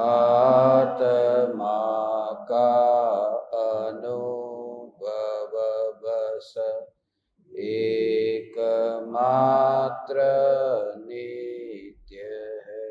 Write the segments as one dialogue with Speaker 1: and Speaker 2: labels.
Speaker 1: आत्मा का अनुभव बस एकमात्र नित्य है।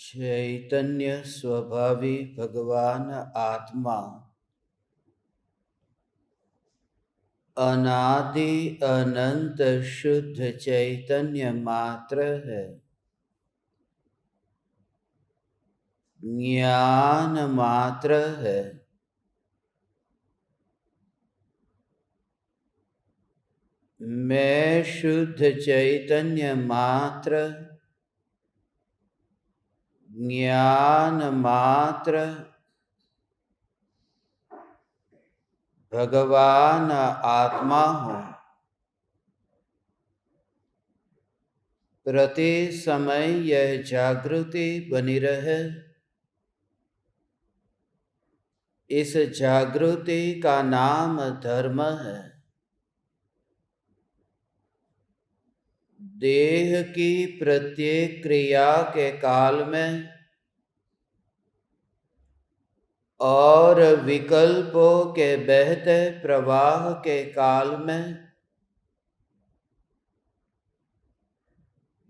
Speaker 1: चैतन्य स्वभावी भगवान आत्मा अनादि अनंत शुद्ध चैतन्य मात्र है, ज्ञान मात्र है। मैं शुद्ध चैतन्य मात्र, ज्ञान मात्र, भगवान आत्मा हूँ। प्रति समय यह जागृति बनी रहे, इस जागृति का नाम धर्म है। देह की प्रत्येक क्रिया के काल में और विकल्पों के बहते प्रवाह के काल में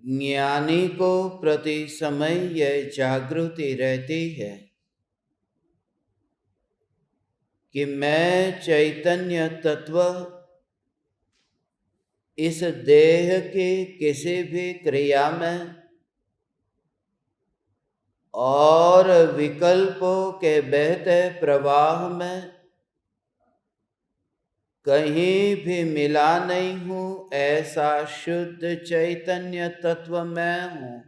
Speaker 1: ज्ञानी को प्रति समय यह जागृति रहती है कि मैं चैतन्य तत्व इस देह की किसी भी क्रिया में और विकल्पों के बहते प्रवाह में कहीं भी मिला नहीं हूँ। ऐसा शुद्ध चैतन्य तत्व मैं हूँ।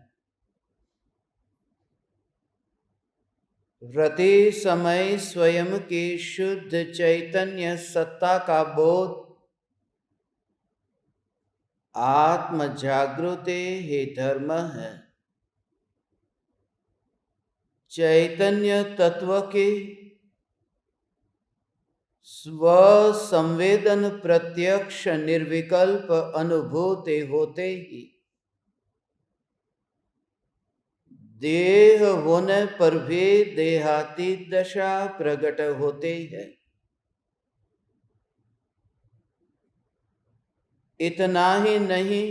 Speaker 1: प्रति समय स्वयं की शुद्ध चैतन्य सत्ता का बोध आत्म जागृति ही धर्म है। चैतन्य तत्व की स्व संवेदन प्रत्यक्ष निर्विकल्प अनुभूति होते ही देह होने पर भी देहातीत दशा प्रकट होती है। इतना ही नहीं,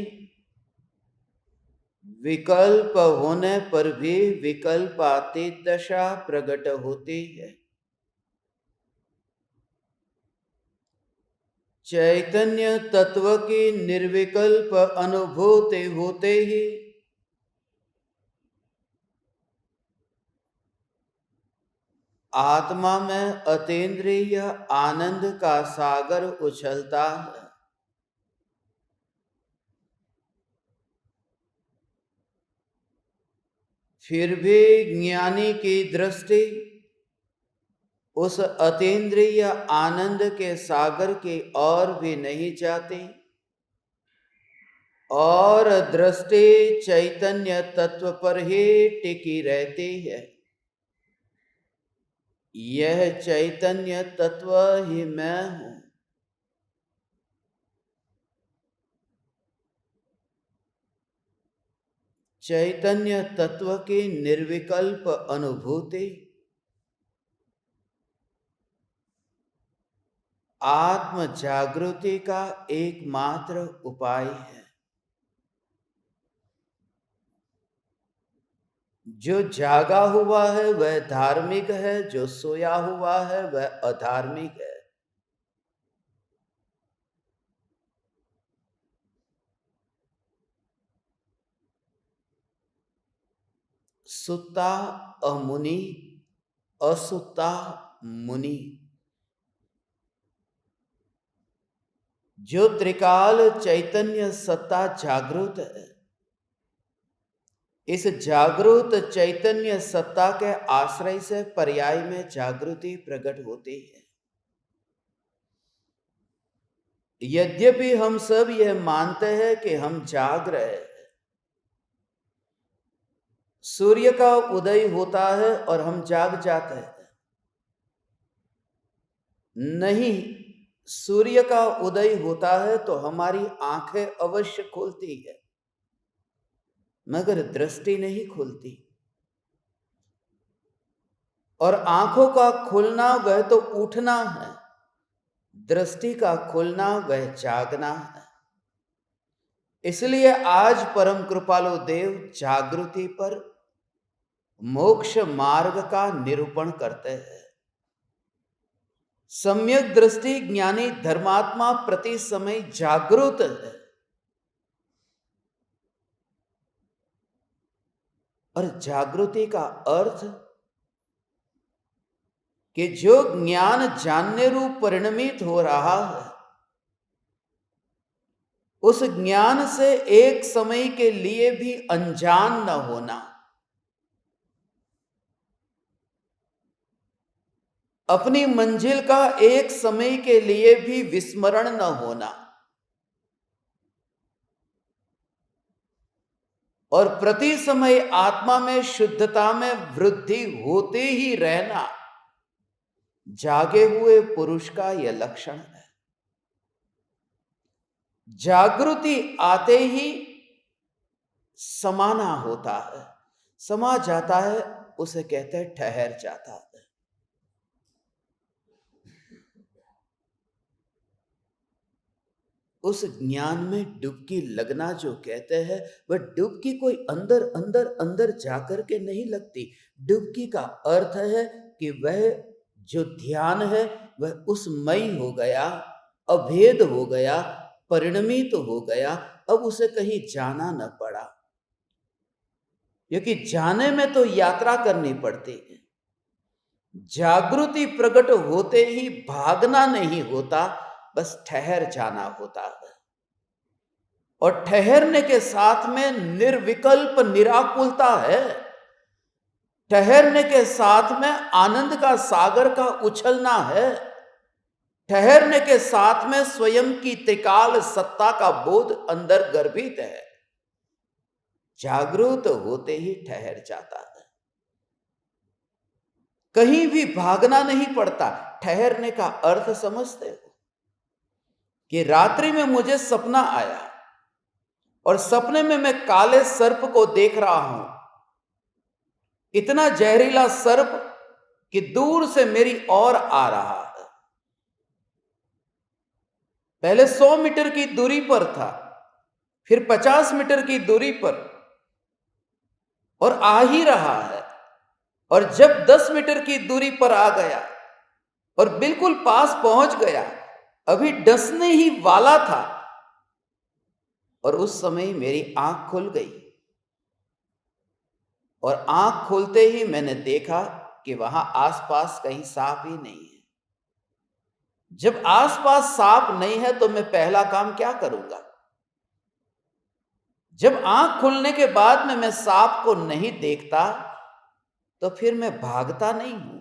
Speaker 1: विकल्प होने पर भी विकल्पातीत दशा प्रकट होती है। चैतन्य तत्व की निर्विकल्प अनुभूति होते ही आत्मा में अतीन्द्रिय आनंद का सागर उछलता है। फिर भी ज्ञानी की दृष्टि उस अतीन्द्रिय आनंद के सागर की ओर भी नहीं जाती और दृष्टि चैतन्य तत्व पर ही टिकी रहती है। यह चैतन्य तत्व ही मैं हूं। चैतन्य तत्व की निर्विकल्प अनुभूति आत्म जागृति का एकमात्र उपाय है। जो जागा हुआ है वह धार्मिक है, जो सोया हुआ है वह अधार्मिक है। सुता अमुनि, असुता मुनि। जो त्रिकाल चैतन्य सत्ता जागृत है, इस जागृत चैतन्य सत्ता के आश्रय से पर्याय में जागृति प्रकट होती है। यद्यपि हम सब यह मानते हैं कि हम जाग रहे हैं, सूर्य का उदय होता है और हम जाग जाते हैं। नहीं, सूर्य का उदय होता है तो हमारी आंखें अवश्य खुलती है, मगर दृष्टि नहीं खुलती। और आंखों का खुलना वह तो उठना है, दृष्टि का खुलना वह जागना है। इसलिए आज परम कृपालु देव जागृति पर मोक्ष मार्ग का निरूपण करते हैं। सम्यक दृष्टि ज्ञानी धर्मात्मा प्रति समय जागृत है, और जागृति का अर्थ कि जो ज्ञान जानने रूप परिणमित हो रहा है, उस ज्ञान से एक समय के लिए भी अनजान न होना, अपनी मंजिल का एक समय के लिए भी विस्मरण न होना, और प्रति समय आत्मा में शुद्धता में वृद्धि होते ही रहना जागे हुए पुरुष का यह लक्षण है। जागृति आते ही समाना होता है, समा जाता है, उसे कहते हैं ठहर जाता है। उस ज्ञान में डुबकी लगना जो कहते हैं, वह डुबकी कोई अंदर अंदर अंदर जाकर के नहीं लगती। डुबकी का अर्थ है कि वह जो ध्यान है वह उसमय हो गया, अभेद हो गया, परिणमित हो गया। अब उसे कहीं जाना न पड़ा, क्योंकि जाने में तो यात्रा करनी पड़ती है। जागृति प्रकट होते ही भागना नहीं होता, बस ठहर जाना होता है। और ठहरने के साथ में निर्विकल्प निराकुलता है। ठहरने के साथ में आनंद का सागर का उछलना है। ठहरने के साथ में स्वयं की त्रिकाल सत्ता का बोध अंदर गर्भित है। जागृत होते ही ठहर जाता है, कहीं भी भागना नहीं पड़ता। ठहरने का अर्थ समझते हो कि रात्रि में मुझे सपना आया और सपने में मैं काले सर्प को देख रहा हूं, इतना जहरीला सर्प कि दूर से मेरी ओर आ रहा है। पहले 100 मीटर की दूरी पर था, फिर 50 मीटर की दूरी पर, और आ ही रहा है। और जब 10 मीटर की दूरी पर आ गया और बिल्कुल पास पहुंच गया, अभी डसने ही वाला था, और उस समय मेरी आंख खुल गई। और आंख खोलते ही मैंने देखा कि वहां आसपास कहीं सांप ही नहीं है। जब आसपास सांप नहीं है तो मैं पहला काम क्या करूंगा? जब आंख खुलने के बाद में मैं सांप को नहीं देखता तो फिर मैं भागता नहीं हूं।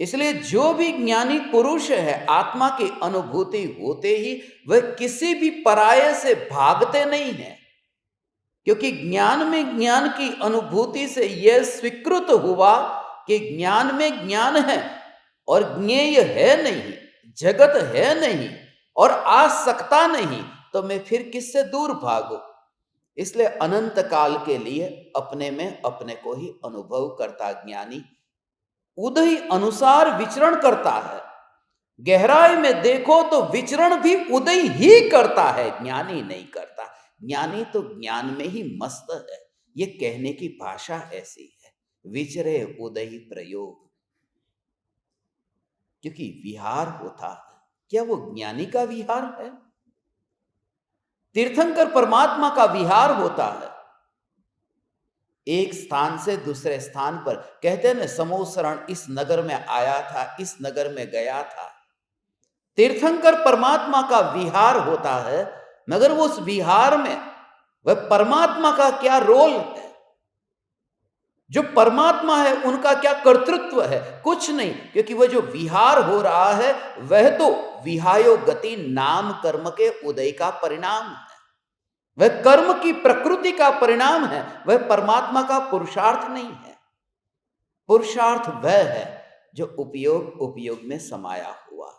Speaker 1: इसलिए जो भी ज्ञानी पुरुष है, आत्मा की अनुभूति होते ही वह किसी भी पराये से भागते नहीं है, क्योंकि ज्ञान में ज्ञान की अनुभूति से यह स्वीकृत हुआ कि ज्ञान में ज्ञान है और ज्ञेय है नहीं, जगत है नहीं और आ सकता नहीं, तो मैं फिर किससे दूर भागूं? इसलिए अनंत काल के लिए अपने में अपने को ही अनुभव करता ज्ञानी उदय अनुसार विचरण करता है। गहराई में देखो तो विचरण भी उदय ही करता है, ज्ञानी नहीं करता। ज्ञानी तो ज्ञान में ही मस्त है। ये कहने की भाषा ऐसी है, विचरे उदय प्रयोग, क्योंकि विहार होता है। क्या वो ज्ञानी का विहार है? तीर्थंकर परमात्मा का विहार होता है। एक स्थान से दूसरे स्थान पर, कहते हैं ना, समोसरण इस नगर में आया था, इस नगर में गया था। तीर्थंकर परमात्मा का विहार होता है, मगर वो उस विहार में वह परमात्मा का क्या रोल है? जो परमात्मा है उनका क्या कर्तृत्व है? कुछ नहीं, क्योंकि वह जो विहार हो रहा है वह तो विहायो गति नाम कर्म के उदय का परिणाम है। वह कर्म की प्रकृति का परिणाम है, वह परमात्मा का पुरुषार्थ नहीं है। पुरुषार्थ वह है जो उपयोग उपयोग में समाया हुआ।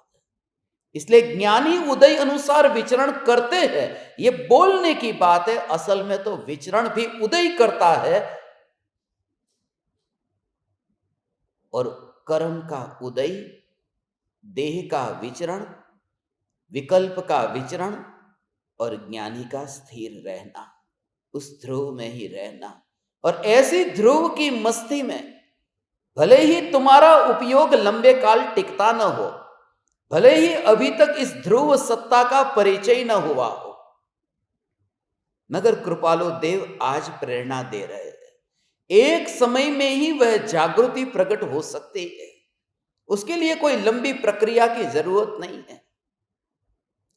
Speaker 1: इसलिए ज्ञानी उदय अनुसार विचरण करते हैं, ये बोलने की बात है, असल में तो विचरण भी उदय करता है। और कर्म का उदय, देह का विचरण, विकल्प का विचरण और ज्ञानी का स्थिर रहना, उस ध्रुव में ही रहना। और ऐसी ध्रुव की मस्ती में भले ही तुम्हारा उपयोग लंबे काल टिकता न हो, भले ही अभी तक इस ध्रुव सत्ता का परिचय न हुआ हो, मगर कृपालु देव आज प्रेरणा दे रहे हैं। एक समय में ही वह जागृति प्रकट हो सकती है, उसके लिए कोई लंबी प्रक्रिया की जरूरत नहीं है।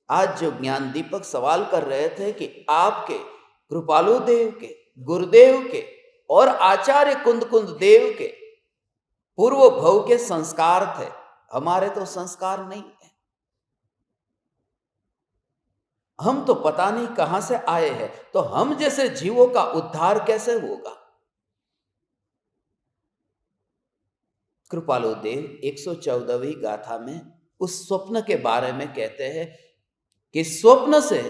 Speaker 1: आज जो ज्ञान दीपक सवाल कर रहे थे कि आपके कृपालु देव के, गुरुदेव के और आचार्य कुंद कुंद देव के पूर्व भव के संस्कार थे, हमारे तो संस्कार नहीं है। हम तो पता नहीं कहां से आए हैं, तो हम जैसे जीवों का उद्धार कैसे होगा? कृपालु देव 114वीं गाथा में उस स्वप्न के बारे में कहते हैं कि स्वप्न से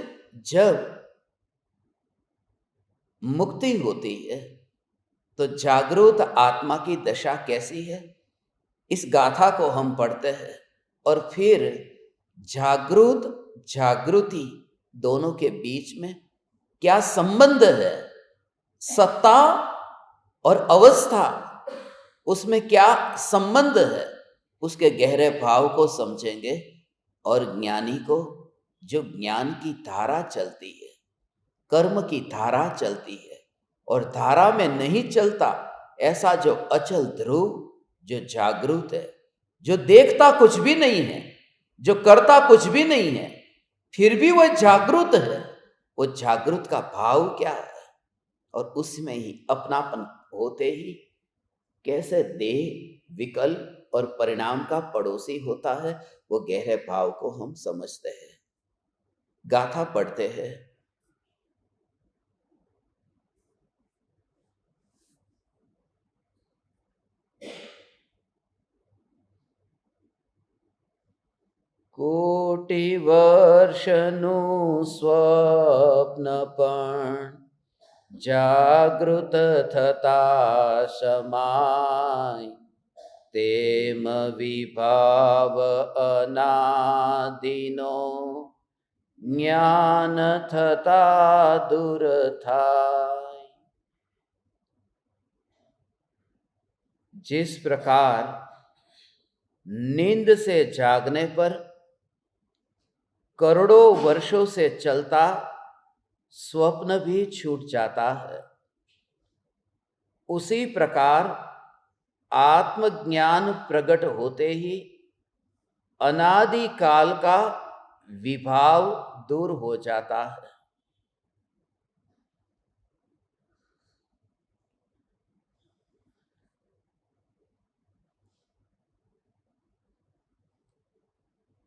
Speaker 1: जब मुक्ति होती है तो जागृत आत्मा की दशा कैसी है, इस गाथा को हम पढ़ते हैं। और फिर जागृत जागृति दोनों के बीच में क्या संबंध है, सत्ता और अवस्था, उसमें क्या संबंध है, उसके गहरे भाव को समझेंगे। और ज्ञानी को जो ज्ञान की धारा चलती है, कर्म की धारा चलती है और धारा में नहीं चलता, ऐसा जो अचल ध्रुव, जो जागृत है, जो देखता कुछ भी नहीं है, जो करता कुछ भी नहीं है, फिर भी वह जागृत है, वो जागृत का भाव क्या है? और उसमें ही अपनापन होते ही कैसे देह, विकल्प और परिणाम का पड़ोसी होता है, वो गहरे भाव को हम समझते हैं। गाथा पढ़ते हैं। कोटि वर्षनु स्वप्न पण जागृत थता समाय, तेम विभाव अनादिनो ज्ञान थता दूर थाय। जिस प्रकार नींद से जागने पर करोड़ों वर्षों से चलता स्वप्न भी छूट जाता है, उसी प्रकार आत्मज्ञान प्रकट होते ही अनादि काल का विभाव दूर हो जाता है।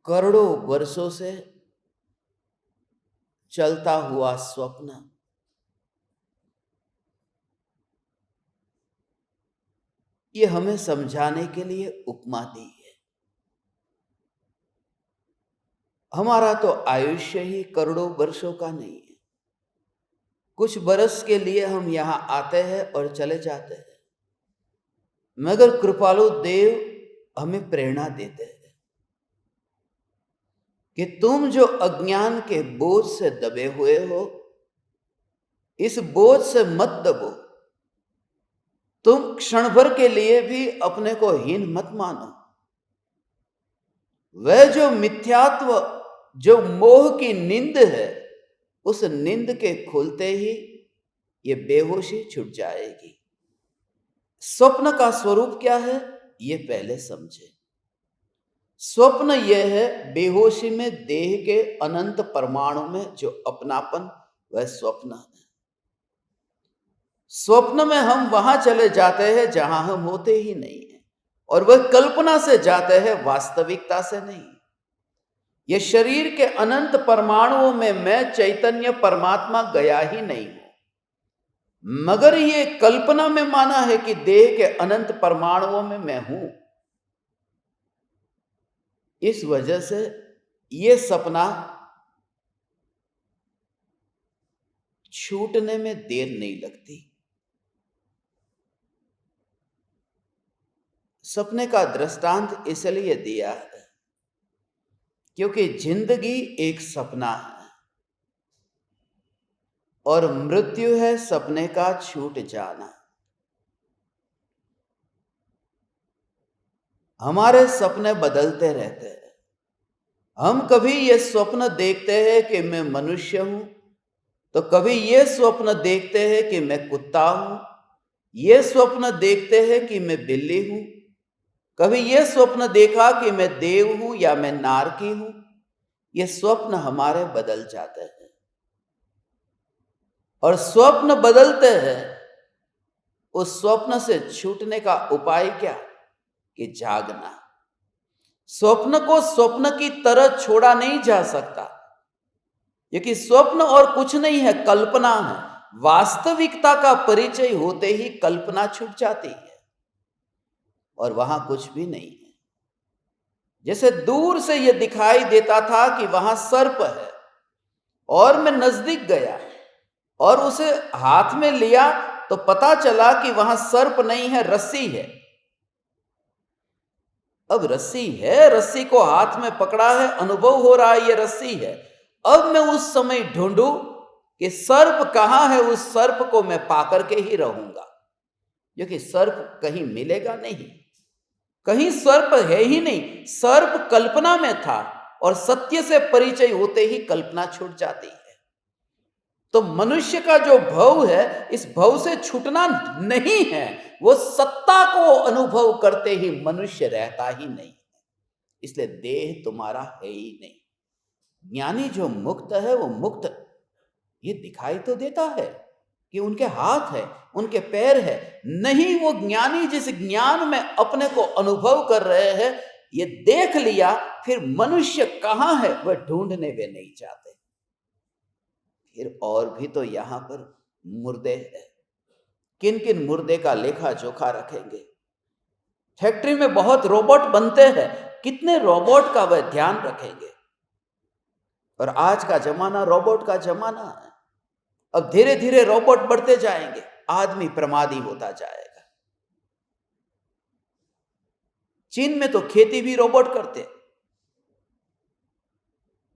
Speaker 1: करोड़ों वर्षों से चलता हुआ स्वप्न ये हमें समझाने के लिए उपमा दी है। हमारा तो आयुष्य ही करोड़ों वर्षों का नहीं है। कुछ बरस के लिए हम यहां आते हैं और चले जाते हैं, मगर कृपालु देव हमें प्रेरणा देते हैं कि तुम जो अज्ञान के बोझ से दबे हुए हो, इस बोझ से मत दबो। तुम क्षण भर के लिए भी अपने को हीन मत मानो। वह जो मिथ्यात्व, जो मोह की नींद है, उस नींद के खुलते ही ये बेहोशी छूट जाएगी। स्वप्न का स्वरूप क्या है, ये पहले समझे। स्वप्न यह है बेहोशी में देह के अनंत परमाणु में जो अपनापन, वह स्वप्न है। स्वप्न में हम वहां चले जाते हैं जहां हम होते ही नहीं है, और वह कल्पना से जाते हैं, वास्तविकता से नहीं। यह शरीर के अनंत परमाणुओं में मैं चैतन्य परमात्मा गया ही नहीं हूं, मगर ये कल्पना में माना है कि देह के अनंत परमाणुओं में मैं हूं। इस वजह से ये सपना छूटने में देर नहीं लगती। सपने का दृष्टांत इसलिए दिया है क्योंकि जिंदगी एक सपना है और मृत्यु है सपने का छूट जाना। हमारे सपने बदलते रहते हैं। हम कभी ये स्वप्न देखते हैं कि मैं मनुष्य हूं, तो कभी ये स्वप्न देखते हैं कि मैं कुत्ता हूं, ये स्वप्न देखते हैं कि मैं बिल्ली हूं, कभी ये स्वप्न देखा कि मैं देव हूं या मैं नारकी हूं। ये स्वप्न हमारे बदल जाते हैं, और स्वप्न बदलते हैं। उस स्वप्न से छूटने का उपाय क्या, कि जागना। स्वप्न को स्वप्न की तरह छोड़ा नहीं जा सकता, क्योंकि स्वप्न और कुछ नहीं है, कल्पना है। वास्तविकता का परिचय होते ही कल्पना छूट जाती है और वहां कुछ भी नहीं है। जैसे दूर से यह दिखाई देता था कि वहां सर्प है, और मैं नजदीक गया और उसे हाथ में लिया तो पता चला कि वहां सर्प नहीं है, रस्सी है। अब रस्सी है, रस्सी को हाथ में पकड़ा है, अनुभव हो रहा है ये रस्सी है। अब मैं उस समय ढूंढूं कि सर्प कहां है, उस सर्प को मैं पाकर के ही रहूंगा, क्योंकि सर्प कहीं मिलेगा नहीं, कहीं सर्प है ही नहीं। सर्प कल्पना में था, और सत्य से परिचय होते ही कल्पना छूट जाती है। तो मनुष्य का जो भव है, इस भव से छूटना नहीं है। वो सत्ता को अनुभव करते ही मनुष्य रहता ही नहीं, इसलिए देह तुम्हारा है ही नहीं। ज्ञानी जो मुक्त है, वो मुक्त ये दिखाई तो देता है कि उनके हाथ है, उनके पैर है, नहीं। वो ज्ञानी जिस ज्ञान में अपने को अनुभव कर रहे हैं, ये देख लिया, फिर मनुष्य कहां है वह ढूंढने वे नहीं चाहते। फिर और भी तो यहां पर मुर्दे हैं। किन किन मुर्दे का लेखा जोखा रखेंगे। फैक्ट्री में बहुत रोबोट बनते हैं, कितने रोबोट का वह ध्यान रखेंगे। और आज का जमाना रोबोट का जमाना है। अब धीरे धीरे रोबोट बढ़ते जाएंगे, आदमी प्रमादी होता जाएगा। चीन में तो खेती भी रोबोट करते,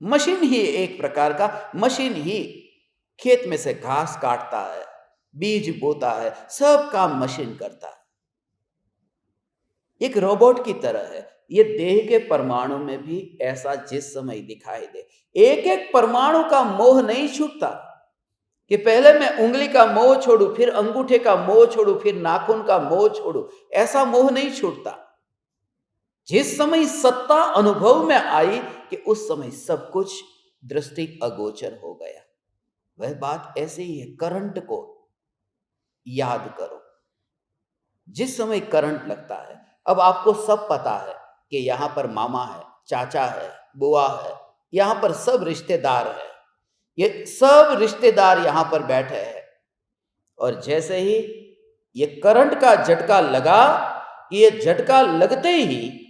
Speaker 1: मशीन ही एक प्रकार का, मशीन ही खेत में से घास काटता है, बीज बोता है, सब काम मशीन करता है, एक रोबोट की तरह है। ये देह के परमाणु में भी ऐसा जिस समय दिखाई दे, एक एक परमाणु का मोह नहीं छूटता कि पहले मैं उंगली का मोह छोड़ू, फिर अंगूठे का मोह छोड़ू, फिर नाखून का मोह छोड़ू, ऐसा मोह नहीं छूटता। जिस समय सत्ता अनुभव में आई कि उस समय सब कुछ दृष्टि अगोचर हो गया। वह बात ऐसे ही है। करंट को याद करो, जिस समय करंट लगता है, अब आपको सब पता है कि यहां पर मामा है, चाचा है, बुआ है, यहां पर सब रिश्तेदार है, ये सब रिश्तेदार यहां पर बैठे हैं। और जैसे ही ये करंट का झटका लगा कि ये झटका लगते ही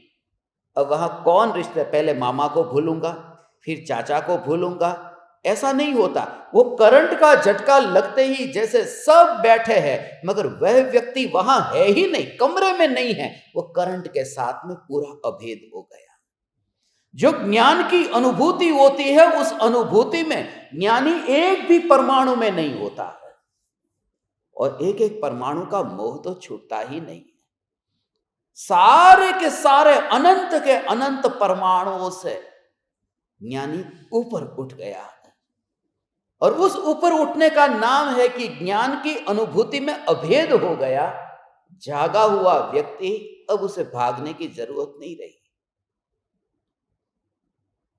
Speaker 1: अब वहां कौन रिश्ते, पहले मामा को भूलूंगा फिर चाचा को भूलूंगा, ऐसा नहीं होता। वो करंट का झटका लगते ही जैसे सब बैठे हैं मगर वह व्यक्ति वहां है ही नहीं, कमरे में नहीं है, वो करंट के साथ में पूरा अभेद हो गया। जो ज्ञान की अनुभूति होती है उस अनुभूति में ज्ञानी एक भी परमाणु में नहीं होता है, और एक एक परमाणु का मोह तो छूटता ही नहीं है। सारे के सारे अनंत के अनंत परमाणुओं से ज्ञानी ऊपर उठ गया है, और उस ऊपर उठने का नाम है कि ज्ञान की अनुभूति में अभेद हो गया। जागा हुआ व्यक्ति अब उसे भागने की जरूरत नहीं रही,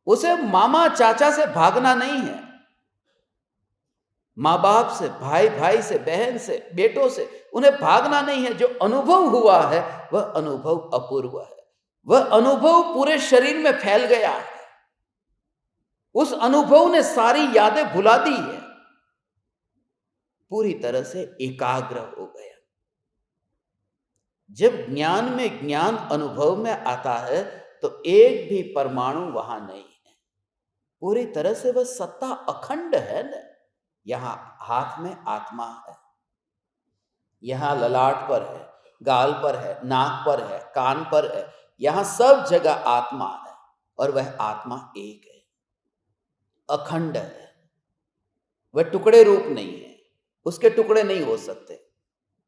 Speaker 1: उसे मामा चाचा से भागना नहीं है, माँ बाप से, भाई भाई से, बहन से, बेटों से उन्हें भागना नहीं है। जो अनुभव हुआ है वह अनुभव अपूर्व है, वह अनुभव पूरे शरीर में फैल गया है, उस अनुभव ने सारी यादें भुला दी है, पूरी तरह से एकाग्र हो गया। जब ज्ञान में ज्ञान अनुभव में आता है तो एक भी परमाणु वहां नहीं है, पूरी तरह से वह सत्ता अखंड है न। यहां हाथ में आत्मा है, यहां ललाट पर है, गाल पर है, नाक पर है, कान पर है, यहां सब जगह आत्मा है, और वह आत्मा एक है, अखंड है, वह टुकड़े रूप नहीं है, उसके टुकड़े नहीं हो सकते।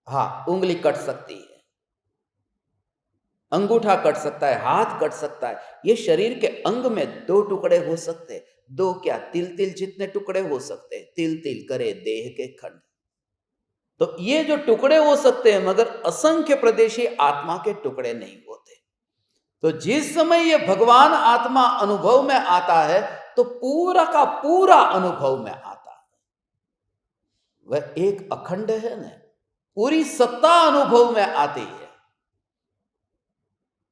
Speaker 1: हाँ, उंगली कट सकती है, अंगूठा कट सकता है, हाथ कट सकता है, ये शरीर के अंग में दो टुकड़े हो सकते, दो क्या तिल तिल जितने टुकड़े हो सकते, तिल तिल करे देह के खंड। तो ये जो टुकड़े हो सकते हैं मगर असंख्य प्रदेशी आत्मा के टुकड़े नहीं होते। तो जिस समय ये भगवान आत्मा अनुभव में आता है तो पूरा का पूरा अनुभव में आता है, वह एक अखंड है ना, पूरी सत्ता अनुभव में आती है।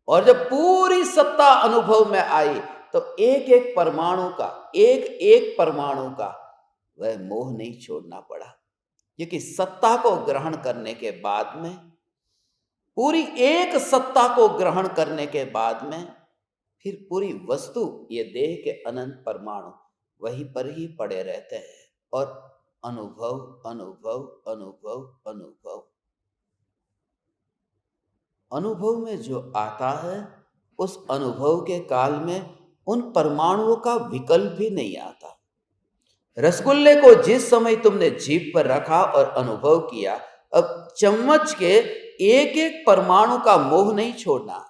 Speaker 1: और जब पूरी सत्ता अनुभव में आई तो एक एक परमाणु का, एक एक परमाणु का वह मोह नहीं छोड़ना पड़ा, क्योंकि सत्ता को ग्रहण करने के बाद में, पूरी एक सत्ता को ग्रहण करने के बाद में फिर पूरी वस्तु, ये देह के अनंत परमाणु वहीं पर ही पड़े रहते हैं, और अनुभव अनुभव अनुभव अनुभव अनुभव में जो आता है उस अनुभव के काल में उन परमाणुओं का विकल्प भी नहीं आता। रसगुल्ले को जिस समय तुमने जीभ पर रखा और अनुभव किया, अब चम्मच के एक एक परमाणु का मोह नहीं छोड़ना।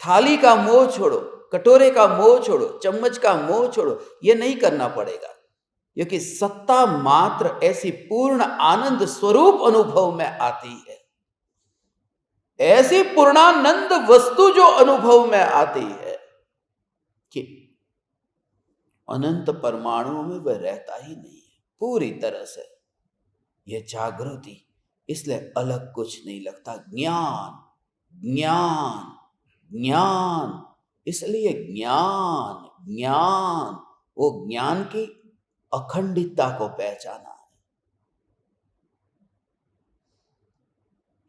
Speaker 1: थाली का मोह छोड़ो, कटोरे का मोह छोड़ो, चम्मच का मोह छोड़ो, ये नहीं करना पड़ेगा, क्योंकि सत्ता मात्र ऐसी पूर्ण आनंद स्वरूप अनुभव में आती है, ऐसी पूर्णानंद वस्तु जो अनुभव में आती है कि अनंत परमाणुओं में वह रहता ही नहीं है पूरी तरह से। यह जागृति, इसलिए अलग कुछ नहीं लगता। ज्ञान ज्ञान ज्ञान, इसलिए ज्ञान ज्ञान, वो ज्ञान की अखंडितता को पहचाना है।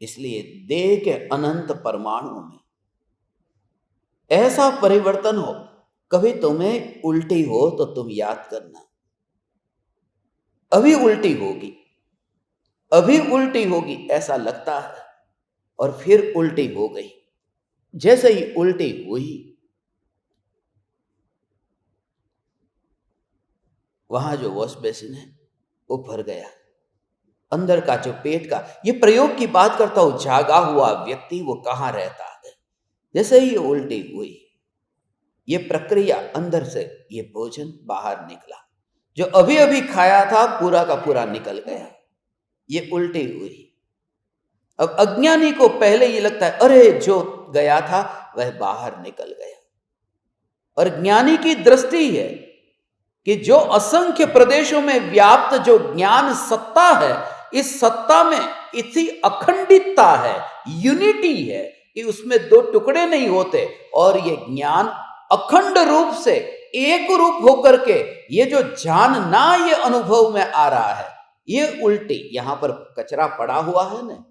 Speaker 1: इसलिए देह के अनंत परमाणुओं में ऐसा परिवर्तन हो, कभी तुम्हें उल्टी हो तो तुम याद करना, अभी उल्टी होगी, अभी उल्टी होगी ऐसा लगता है, और फिर उल्टी हो गई। जैसे ही उल्टी हुई, वहां जो वॉश बेसिन है वो भर गया, अंदर का जो पेट का, ये प्रयोग की बात करता हूं, जागा हुआ व्यक्ति वो कहां रहता है। जैसे ही उल्टी हुई, ये प्रक्रिया अंदर से, ये भोजन बाहर निकला, जो अभी अभी खाया था पूरा का पूरा निकल गया, ये उल्टी हुई। अब अज्ञानी को पहले ये लगता है अरे जो गया था वह बाहर निकल गया, और ज्ञानी की दृष्टि है कि जो असंख्य प्रदेशों में व्याप्त जो ज्ञान सत्ता है, इस सत्ता में इतनी अखंडितता है, यूनिटी है कि उसमें दो टुकड़े नहीं होते, और ये ज्ञान अखंड रूप से एक रूप होकर के ये जो जानना ये अनुभव में आ रहा है, ये उल्टी, यहां पर कचरा पड़ा हुआ है ना,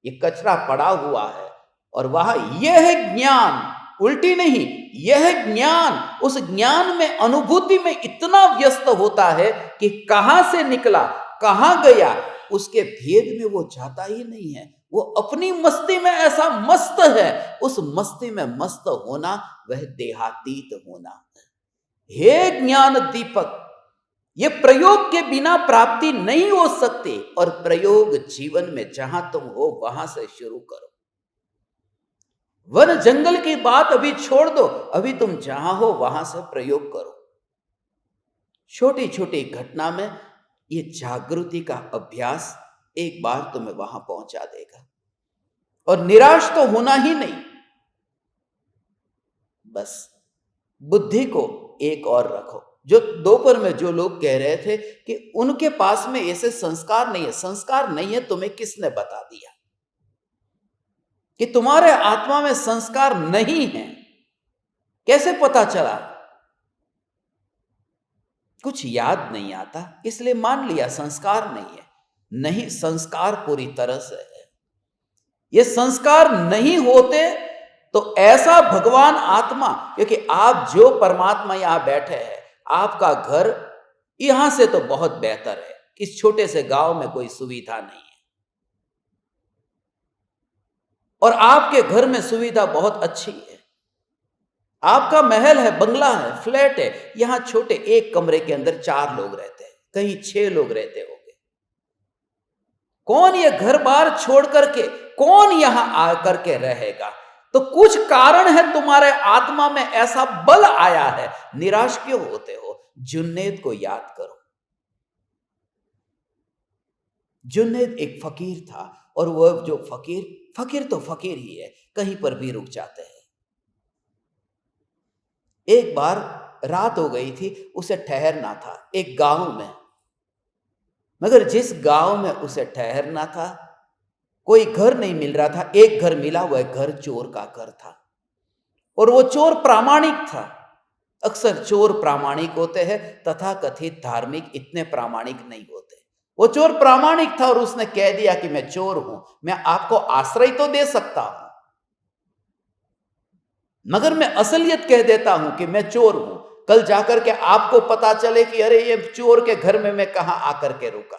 Speaker 1: ये कचरा पड़ा हुआ है। और वहां यह है ज्ञान, उल्टी नहीं, यह ज्ञान, उस ज्ञान में, अनुभूति में इतना व्यस्त होता है कि कहां से निकला, कहां गया, उसके भेद में वो जाता ही नहीं है। वो अपनी मस्ती में ऐसा मस्त है, उस मस्ती में मस्त होना वह देहातीत होना। हे ज्ञान दीपक, ये प्रयोग के बिना प्राप्ति नहीं हो सकती, और प्रयोग जीवन में जहां तुम हो वहां से शुरू करो। वन जंगल की बात अभी छोड़ दो, अभी तुम जहां हो वहां से प्रयोग करो। छोटी छोटी घटना में ये जागृति का अभ्यास एक बार तुम्हें वहां पहुंचा देगा। और निराश तो होना ही नहीं, बस बुद्धि को एक और रखो। जो दोपहर में जो लोग कह रहे थे कि उनके पास में ऐसे संस्कार नहीं है, संस्कार नहीं है, तुम्हें किसने बता दिया कि तुम्हारे आत्मा में संस्कार नहीं है? कैसे पता चला? कुछ याद नहीं आता, इसलिए मान लिया संस्कार नहीं है। नहीं, संस्कार पूरी तरह से है। ये संस्कार नहीं होते तो ऐसा भगवान आत्मा, क्योंकि आप जो परमात्मा यहां बैठे हैं, आपका घर यहां से तो बहुत बेहतर है। इस छोटे से गांव में कोई सुविधा नहीं है, और आपके घर में सुविधा बहुत अच्छी है। आपका महल है, बंगला है, फ्लैट है। यहां छोटे एक कमरे के अंदर 4 लोग रहते हैं, कहीं 6 लोग रहते होंगे। कौन ये घर बार छोड़ करके, कौन यहां आकर के रहेगा? तो कुछ कारण है, तुम्हारे आत्मा में ऐसा बल आया है। निराश क्यों होते हो? जुन्नैद को याद करो। जुन्नैद एक फकीर था, और वह जो फकीर तो फकीर ही है, कहीं पर भी रुक जाते हैं। एक बार रात हो गई थी, उसे ठहरना था एक गांव में, मगर जिस गांव में उसे ठहरना था कोई घर नहीं मिल रहा था। एक घर मिला, वह घर चोर का घर था, और वो चोर प्रामाणिक था। अक्सर चोर प्रामाणिक होते हैं, तथाकथित धार्मिक इतने प्रामाणिक नहीं होते। वो चोर प्रामाणिक था, और उसने कह दिया कि मैं चोर हूं, मैं आपको आश्रय तो दे सकता हूं, मगर मैं असलियत कह देता हूं कि मैं चोर हूं। कल जाकर के आपको पता चले कि अरे ये चोर के घर में मैं कहां आकर के रुका,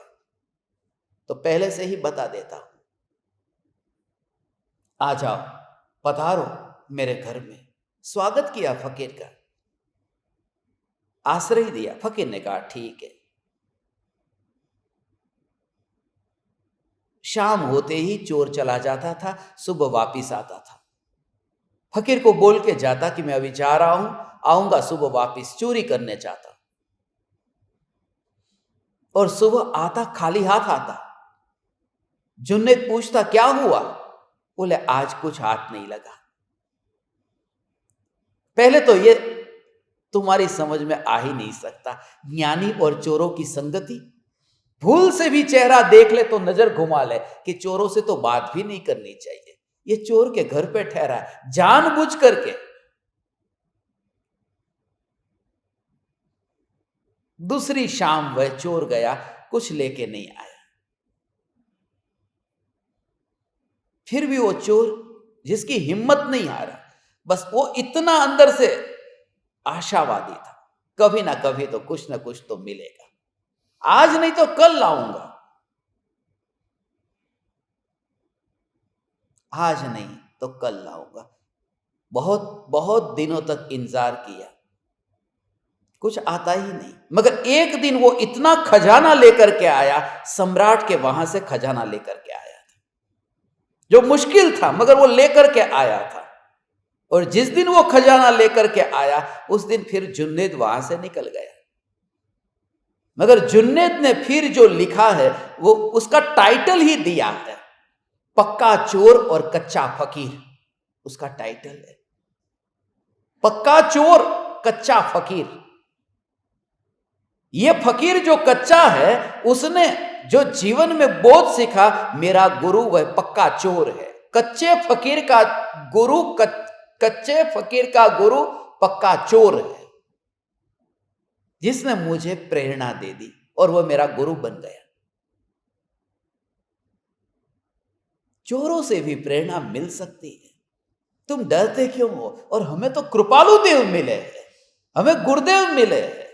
Speaker 1: तो पहले से ही बता देता हूं। आ जाओ, पधारो मेरे घर में। स्वागत किया फकीर का, आश्रय दिया। फकीर ने कहा ठीक है। शाम होते ही चोर चला जाता था, सुबह वापिस आता था। फकीर को बोल के जाता कि मैं अभी जा रहा हूं, आऊंगा सुबह वापिस, चोरी करने जाता। और सुबह आता, खाली हाथ आता। जुन्नैद पूछता क्या हुआ? बोले आज कुछ हाथ नहीं लगा। पहले तो ये तुम्हारी समझ में आ ही नहीं सकता, ज्ञानी और चोरों की संगति। भूल से भी चेहरा देख ले तो नजर घुमा ले कि चोरों से तो बात भी नहीं करनी चाहिए। ये चोर के घर पे ठहरा है जानबूझ करके। दूसरी शाम वह चोर गया, कुछ लेके नहीं आया। फिर भी वो चोर, जिसकी हिम्मत नहीं आ रहा, बस वो इतना अंदर से आशावादी था, कभी ना कभी तो कुछ ना कुछ तो मिलेगा, आज नहीं तो कल लाऊंगा, आज नहीं तो कल लाऊंगा। बहुत बहुत दिनों तक इंतजार किया, कुछ आता ही नहीं। मगर एक दिन वो इतना खजाना लेकर के आया, सम्राट के वहां से खजाना लेकर के आया था, जो मुश्किल था मगर वो लेकर के आया था। और जिस दिन वो खजाना लेकर के आया, उस दिन फिर जुन्नैद वहां से निकल गया। मगर जुन्नैद ने फिर जो लिखा है, वो उसका टाइटल ही दिया है, पक्का चोर और कच्चा फकीर। उसका टाइटल है पक्का चोर कच्चा फकीर। ये फकीर जो कच्चा है, उसने जो जीवन में बोध सीखा, मेरा गुरु वह पक्का चोर है। कच्चे फकीर का गुरु कच्चे फकीर का गुरु पक्का चोर है, जिसने मुझे प्रेरणा दे दी और वह मेरा गुरु बन गया। चोरों से भी प्रेरणा मिल सकती है। तुम डरते क्यों हो? और हमें तो कृपालु देव मिले हैं, हमें गुरुदेव मिले हैं।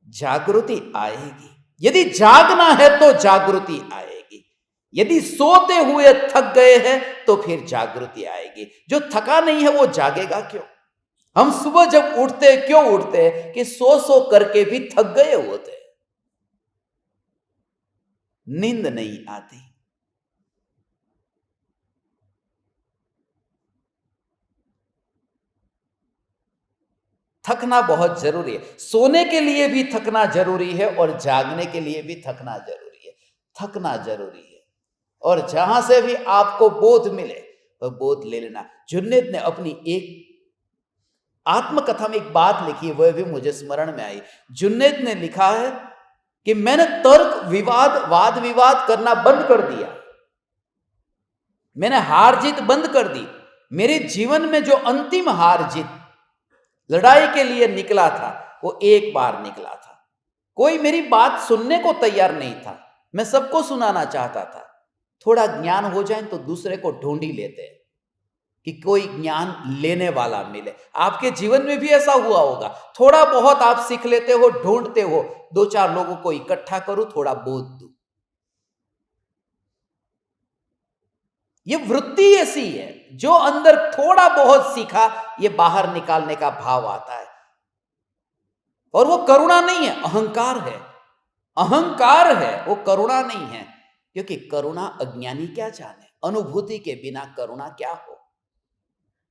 Speaker 1: जागृति आएगी। यदि जागना है तो जागृति आएगी। यदि सोते हुए थक गए हैं तो फिर जागृति आएगी। जो थका नहीं है वो जागेगा क्यों? हम सुबह जब उठते क्यों उठते कि सो करके भी थक गए होते, नींद नहीं आती। थकना बहुत जरूरी है। सोने के लिए भी थकना जरूरी है और जागने के लिए भी थकना जरूरी है। थकना जरूरी है। और जहां से भी आपको बोध मिले वह बोध ले लेना। जुन्नैद ने अपनी एक आत्मकथा में एक बात लिखी है, वह भी मुझे स्मरण में आई। जुन्नैद ने लिखा है कि मैंने तर्क विवाद वाद विवाद करना बंद कर दिया, मैंने हार जीत बंद कर दी। मेरे जीवन में जो अंतिम हार जीत लड़ाई के लिए निकला था वो एक बार निकला था। कोई मेरी बात सुनने को तैयार नहीं था, मैं सबको सुनाना चाहता था। थोड़ा ज्ञान हो जाए तो दूसरे को ढूंढ ही लेते हैं कि कोई ज्ञान लेने वाला मिले। आपके जीवन में भी ऐसा हुआ होगा, थोड़ा बहुत आप सीख लेते हो, ढूंढते हो, दो चार लोगों को इकट्ठा करूं, थोड़ा बोध दूं। ये वृत्ति ऐसी है, जो अंदर थोड़ा बहुत सीखा ये बाहर निकालने का भाव आता है। और वो करुणा नहीं है, अहंकार है। अहंकार है, वो करुणा नहीं है। क्योंकि करुणा अज्ञानी क्या जाने, अनुभूति के बिना करुणा क्या हो।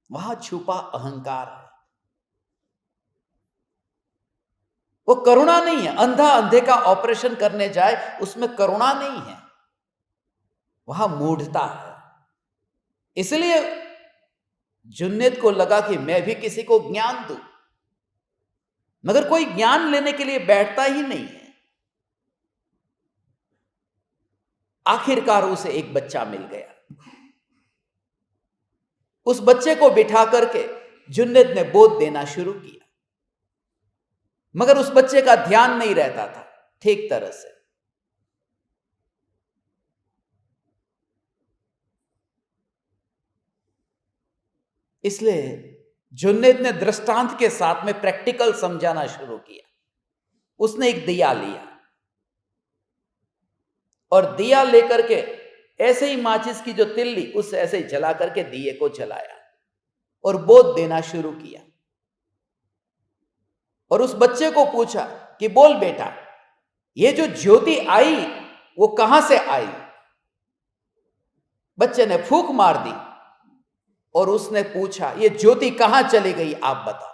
Speaker 1: वहां छुपा अहंकार है, वो करुणा नहीं है। अंधा अंधे का ऑपरेशन करने जाए उसमें करुणा नहीं है, वहां मूढ़ता है। इसलिए जुन्नैद को लगा कि मैं भी किसी को ज्ञान दूं, मगर कोई ज्ञान लेने के लिए बैठता ही नहीं है। आखिरकार उसे एक बच्चा मिल गया। उस बच्चे को बिठा करके जुन्नैद ने बोध देना शुरू किया, मगर उस बच्चे का ध्यान नहीं रहता था ठीक तरह से। इसलिए जुन्नैद ने दृष्टांत के साथ में प्रैक्टिकल समझाना शुरू किया। उसने एक दिया लिया और दिया लेकर के ऐसे ही माचिस की जो तिल्ली उससे ऐसे ही जला करके दिए को जलाया और बोध देना शुरू किया। और उस बच्चे को पूछा कि बोल बेटा, ये जो ज्योति आई वो कहां से आई? बच्चे ने फूंक मार दी और उसने पूछा ये ज्योति कहां चली गई, आप बताओ।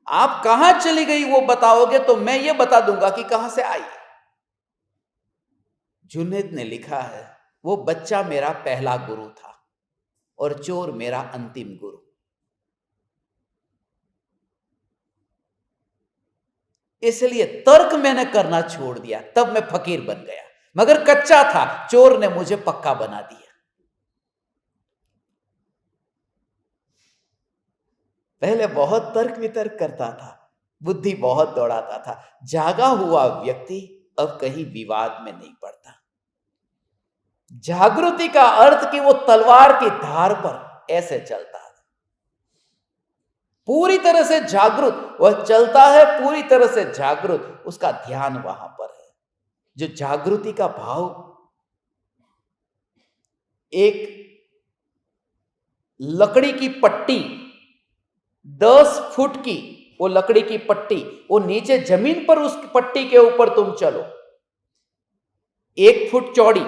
Speaker 1: आप कहां चली गई वो बताओगे तो मैं ये बता दूंगा कि कहां से आई। जुन्नैद ने लिखा है वो बच्चा मेरा पहला गुरु था और चोर मेरा अंतिम गुरु। इसलिए तर्क मैंने करना छोड़ दिया, तब मैं फकीर बन गया, मगर कच्चा था, चोर ने मुझे पक्का बना दिया। पहले बहुत तर्क वितर्क करता था, बुद्धि बहुत दौड़ाता था। जागा हुआ व्यक्ति अब कहीं विवाद में नहीं पड़ता। जागृति का अर्थ कि वो तलवार की धार पर ऐसे चलता है, पूरी तरह से जागृत वह चलता है, पूरी तरह से जागृत, उसका ध्यान वहां पर है। जो जागृति का भाव, एक लकड़ी की पट्टी 10 फुट की, वो लकड़ी की पट्टी, वो नीचे जमीन पर उस पट्टी के ऊपर तुम चलो, 1 फुट चौड़ी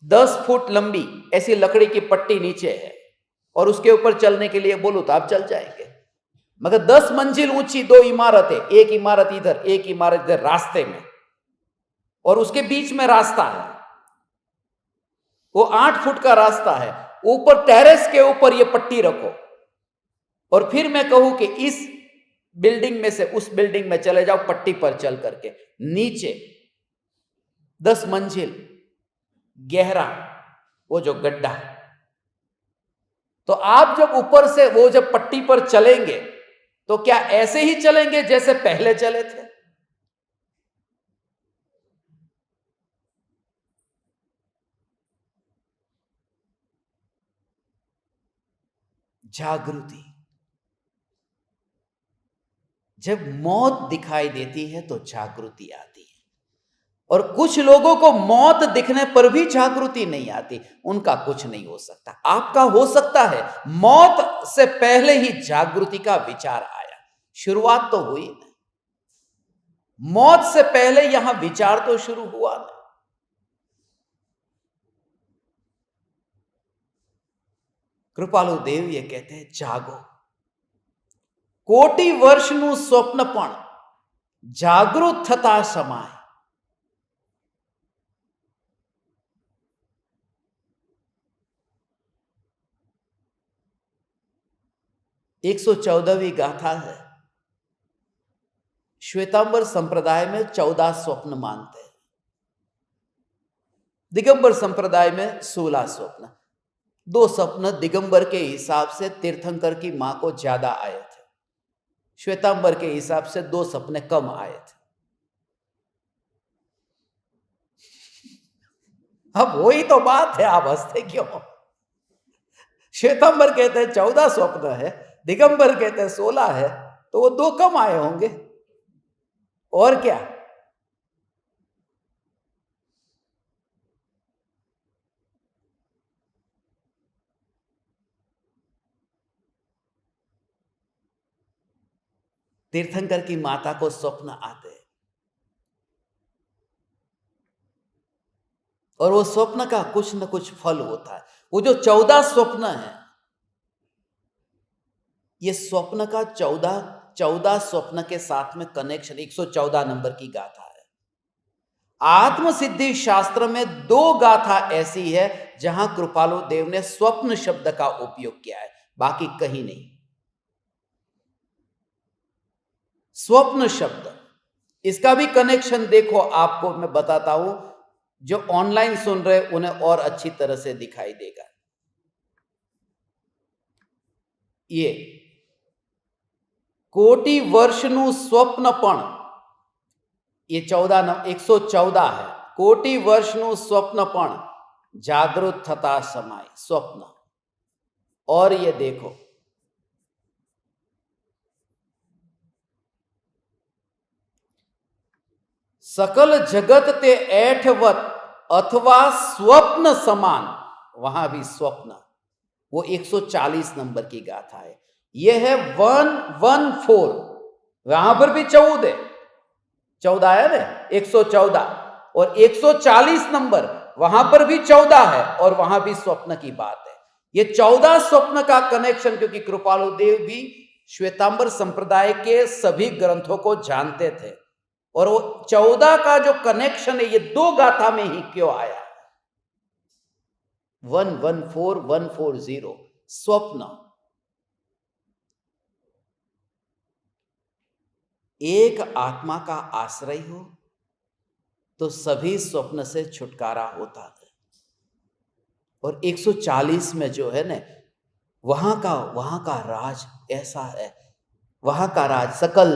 Speaker 1: 10 फुट लंबी ऐसी लकड़ी की पट्टी नीचे है और उसके ऊपर चलने के लिए बोलो तो आप चल जाएंगे। मगर 10 मंजिल ऊंची 2 इमारतें, एक इमारत इधर एक इमारत इधर रास्ते में, और उसके बीच में रास्ता है, वो 8 फुट का रास्ता है। ऊपर टेरेस के ऊपर ये पट्टी रखो और फिर मैं कहूं कि इस बिल्डिंग में से उस बिल्डिंग में चले जाओ पट्टी पर चल करके, नीचे 10 मंजिल गहरा वो जो गड्ढा है, तो आप जब ऊपर से वो जब पट्टी पर चलेंगे तो क्या ऐसे ही चलेंगे जैसे पहले चले थे? जागृति। जब मौत दिखाई देती है तो जागृति आती है। और कुछ लोगों को मौत दिखने पर भी जागृति नहीं आती, उनका कुछ नहीं हो सकता। आपका हो सकता है। मौत से पहले ही जागृति का विचार आया, शुरुआत तो हुई नहीं। मौत से पहले यहां विचार तो शुरू हुआ नहीं। कृपालु देव ये कहते हैं, जागो, कोटि वर्षનું સ્વપ્ન પણ જાગૃત થતા સમાય। 114वीं गाथा है। श्वेतांबर संप्रदाय में 14 स्वप्न मानते हैं, दिगंबर संप्रदाय में 16 स्वप्न। 2 स्वप्न दिगंबर के हिसाब से तीर्थंकर की मां को ज्यादा आए थे, श्वेतांबर के हिसाब से 2 सपने कम आए थे। अब वही तो बात है, आप हंसते क्यों? श्वेतांबर कहते हैं 14 स्वप्न है, दिगंबर कहते हैं 16 है, तो वो 2 कम आए होंगे, और क्या। तीर्थंकर की माता को स्वप्न आते हैं, और वो स्वप्न का कुछ न कुछ फल होता है। वो जो 14 स्वप्न है, ये स्वप्न का 14 स्वप्न के साथ में कनेक्शन 114 नंबर की गाथा है। आत्म सिद्धि शास्त्र में 2 गाथा ऐसी है जहां कृपालु देव ने स्वप्न शब्द का उपयोग किया है, बाकी कहीं नहीं। स्वप्न शब्द, इसका भी कनेक्शन देखो, आपको मैं बताता हूं, जो ऑनलाइन सुन रहे उन्हें और अच्छी तरह से दिखाई देगा। ये कोटि वर्षનું स्वप्न पण, ये 114 है। कोटि वर्षનું स्वप्न पण जागृत थता समाय, स्वप्न। और ये देखो, सकल जगत ते ऐठवत अथवा स्वप्न समान, वहां भी स्वप्न, वो 140 नंबर की गाथा है। यह है 114, वहां पर भी 14 है ना, 114, और 140 नंबर वहां पर भी 14 है, और वहां भी स्वप्न की बात है। ये 14 स्वप्न का कनेक्शन, क्योंकि कृपालु देव भी श्वेतांबर संप्रदाय के सभी ग्रंथों को जानते थे, और वो 14 का जो कनेक्शन है ये 2 गाथा में ही क्यों आया। 114, 140 स्वप्न। एक आत्मा का आश्रय हो तो सभी स्वप्न से छुटकारा होता है। और 140 में जो है ना, वहां का राज ऐसा है, वहां का राज सकल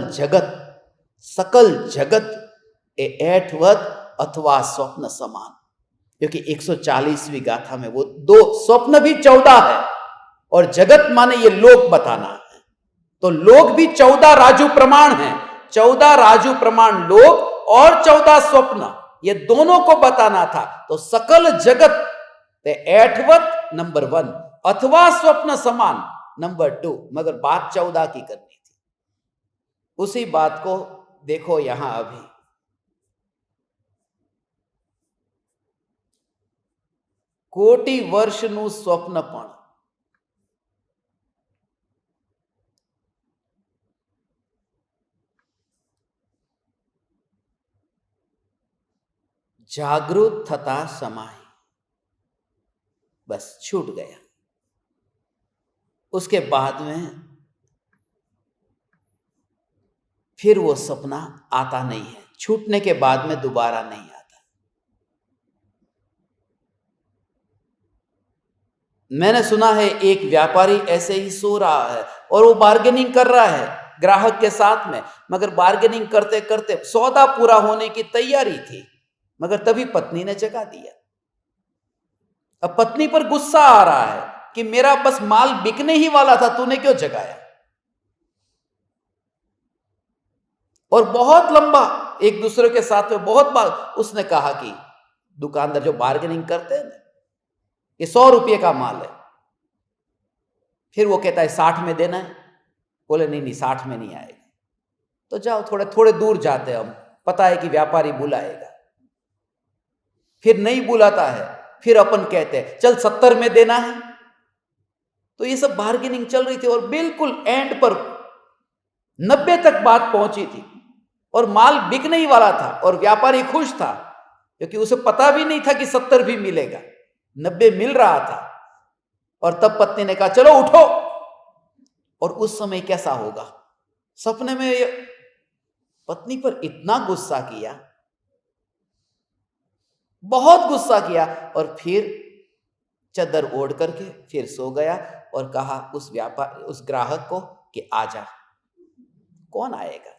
Speaker 1: जगत ऐठवत अथवा स्वप्न समान, क्योंकि 140वीं गाथा में वो 2 स्वप्न भी 14 है, और जगत माने ये लोक बताना है, तो लोक भी 14 राजू प्रमाण है। 14 राजू प्रमाण लोक और 14 स्वप्न, ये दोनों को बताना था। तो सकल जगत ऐठवत नंबर 1, अथवा स्वप्न समान नंबर 2, मगर बात 14 की करनी थी। उसी बात को देखो यहां अभी, कोटि वर्षનું स्वप्न पण जागृत थता समाय, बस छूट गया। उसके बाद में फिर वो सपना आता नहीं है, छूटने के बाद में दोबारा नहीं आता। मैंने सुना है एक व्यापारी ऐसे ही सो रहा है और वो बार्गेनिंग कर रहा है ग्राहक के साथ में, मगर बार्गेनिंग करते करते सौदा पूरा होने की तैयारी थी, मगर तभी पत्नी ने जगा दिया। अब पत्नी पर गुस्सा आ रहा है, कि मेरा बस माल बिकने ही वाला था, तूने क्यों जगाया? और बहुत लंबा एक दूसरे के साथ में बहुत बार उसने कहा कि दुकानदार जो बार्गेनिंग करते हैं ना, ये 100 रुपये का माल है, फिर वो कहता है 60 में देना है। बोले नहीं नहीं 60 में नहीं आएगा। तो जाओ, थोड़े थोड़े दूर जाते हैं हम, पता है कि व्यापारी बुलाएगा, फिर नहीं बुलाता है, फिर अपन कहते हैं चल 70 में देना है। तो ये सब बार्गेनिंग चल रही थी और बिल्कुल एंड पर 90 तक बात पहुंची थी और माल बिकने ही वाला था और व्यापारी खुश था क्योंकि उसे पता भी नहीं था कि 70 भी मिलेगा, 90 मिल रहा था। और तब पत्नी ने कहा चलो उठो। और उस समय कैसा होगा, सपने में पत्नी पर इतना गुस्सा किया, बहुत गुस्सा किया, और फिर चादर ओढ़ करके फिर सो गया और कहा उस ग्राहक को कि आजा। कौन आएगा?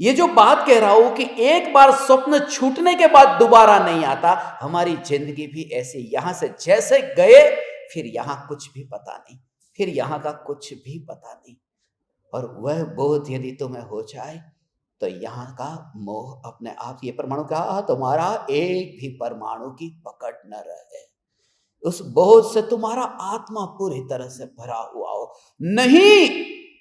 Speaker 1: ये जो बात कह रहा हूं कि एक बार स्वप्न छूटने के बाद दोबारा नहीं आता, हमारी जिंदगी भी ऐसे यहां से जैसे गए फिर यहां कुछ भी पता नहीं, फिर यहां का कुछ भी पता नहीं। और वह बोध यदि तुम्हें हो जाए तो यहां का मोह अपने आप, ये परमाणु कहा तुम्हारा एक भी परमाणु की पकड़ न रहे, उस बोझ से तुम्हारा आत्मा पूरी तरह से भरा हुआ हो। नहीं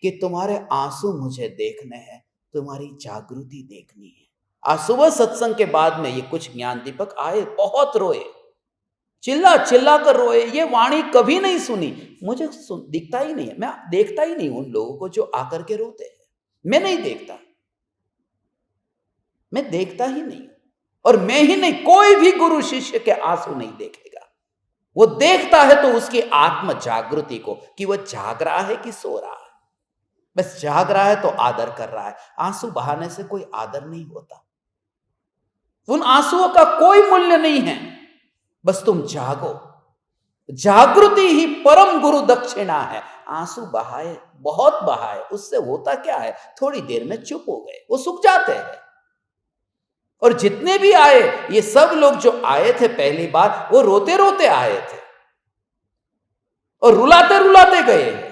Speaker 1: कि तुम्हारे आंसू मुझे देखने हैं, तुम्हारी जागृति देखनी है। आज सुबह सत्संग के बाद में ये कुछ ज्ञान दीपक आए, बहुत रोए, चिल्ला चिल्ला कर रोए, ये वाणी कभी नहीं सुनी। मुझे दिखता ही नहीं है, मैं देखता ही नहीं उन लोगों को जो आकर के रोते हैं, मैं नहीं देखता, मैं देखता ही नहीं। और मैं ही नहीं, कोई भी गुरु शिष्य के आंसू नहीं देखेगा। वो देखता है तो उसकी आत्म जागृति को, कि वह जाग रहा है कि सो रहा है। बस जाग रहा है तो आदर कर रहा है। आंसू बहाने से कोई आदर नहीं होता, उन आंसुओं का कोई मूल्य नहीं है। बस तुम जागो, जागृति ही परम गुरु दक्षिणा है। आंसू बहाए, बहुत बहाए, उससे होता क्या है, थोड़ी देर में चुप हो गए, वो सूख जाते हैं। और जितने भी आए, ये सब लोग जो आए थे पहली बार, वो रोते रोते आए थे और रुलाते रुलाते गए।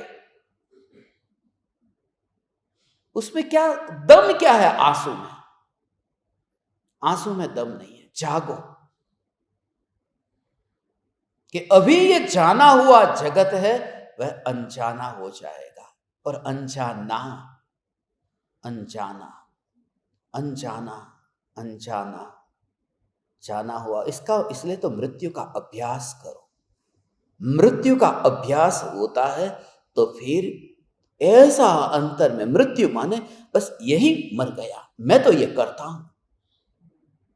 Speaker 1: उसमें क्या दम, क्या है आंसू में? आंसू में दम नहीं है। जागो कि अभी ये जाना हुआ जगत है वह अनजाना हो जाएगा। और अनजाना अनजाना अनजाना अनजाना जाना हुआ, इसका इसलिए तो मृत्यु का अभ्यास करो। मृत्यु का अभ्यास होता है तो फिर ऐसा अंतर में, मृत्यु माने बस यही मर गया, मैं तो ये करता हूं,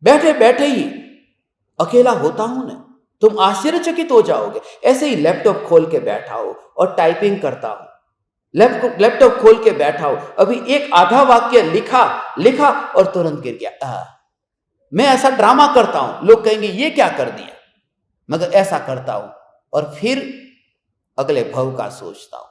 Speaker 1: बैठे बैठे ही अकेला होता हूं ना, तुम आश्चर्यचकित हो जाओगे। ऐसे ही लैपटॉप खोल के बैठा हो और टाइपिंग करता हो, लैपटॉप खोल के बैठा हो, अभी एक आधा वाक्य लिखा और तुरंत गिर गया। मैं ऐसा ड्रामा करता हूं, लोग कहेंगे ये क्या कर दिया, मगर ऐसा करता हूं। और फिर अगले भव का सोचता हूं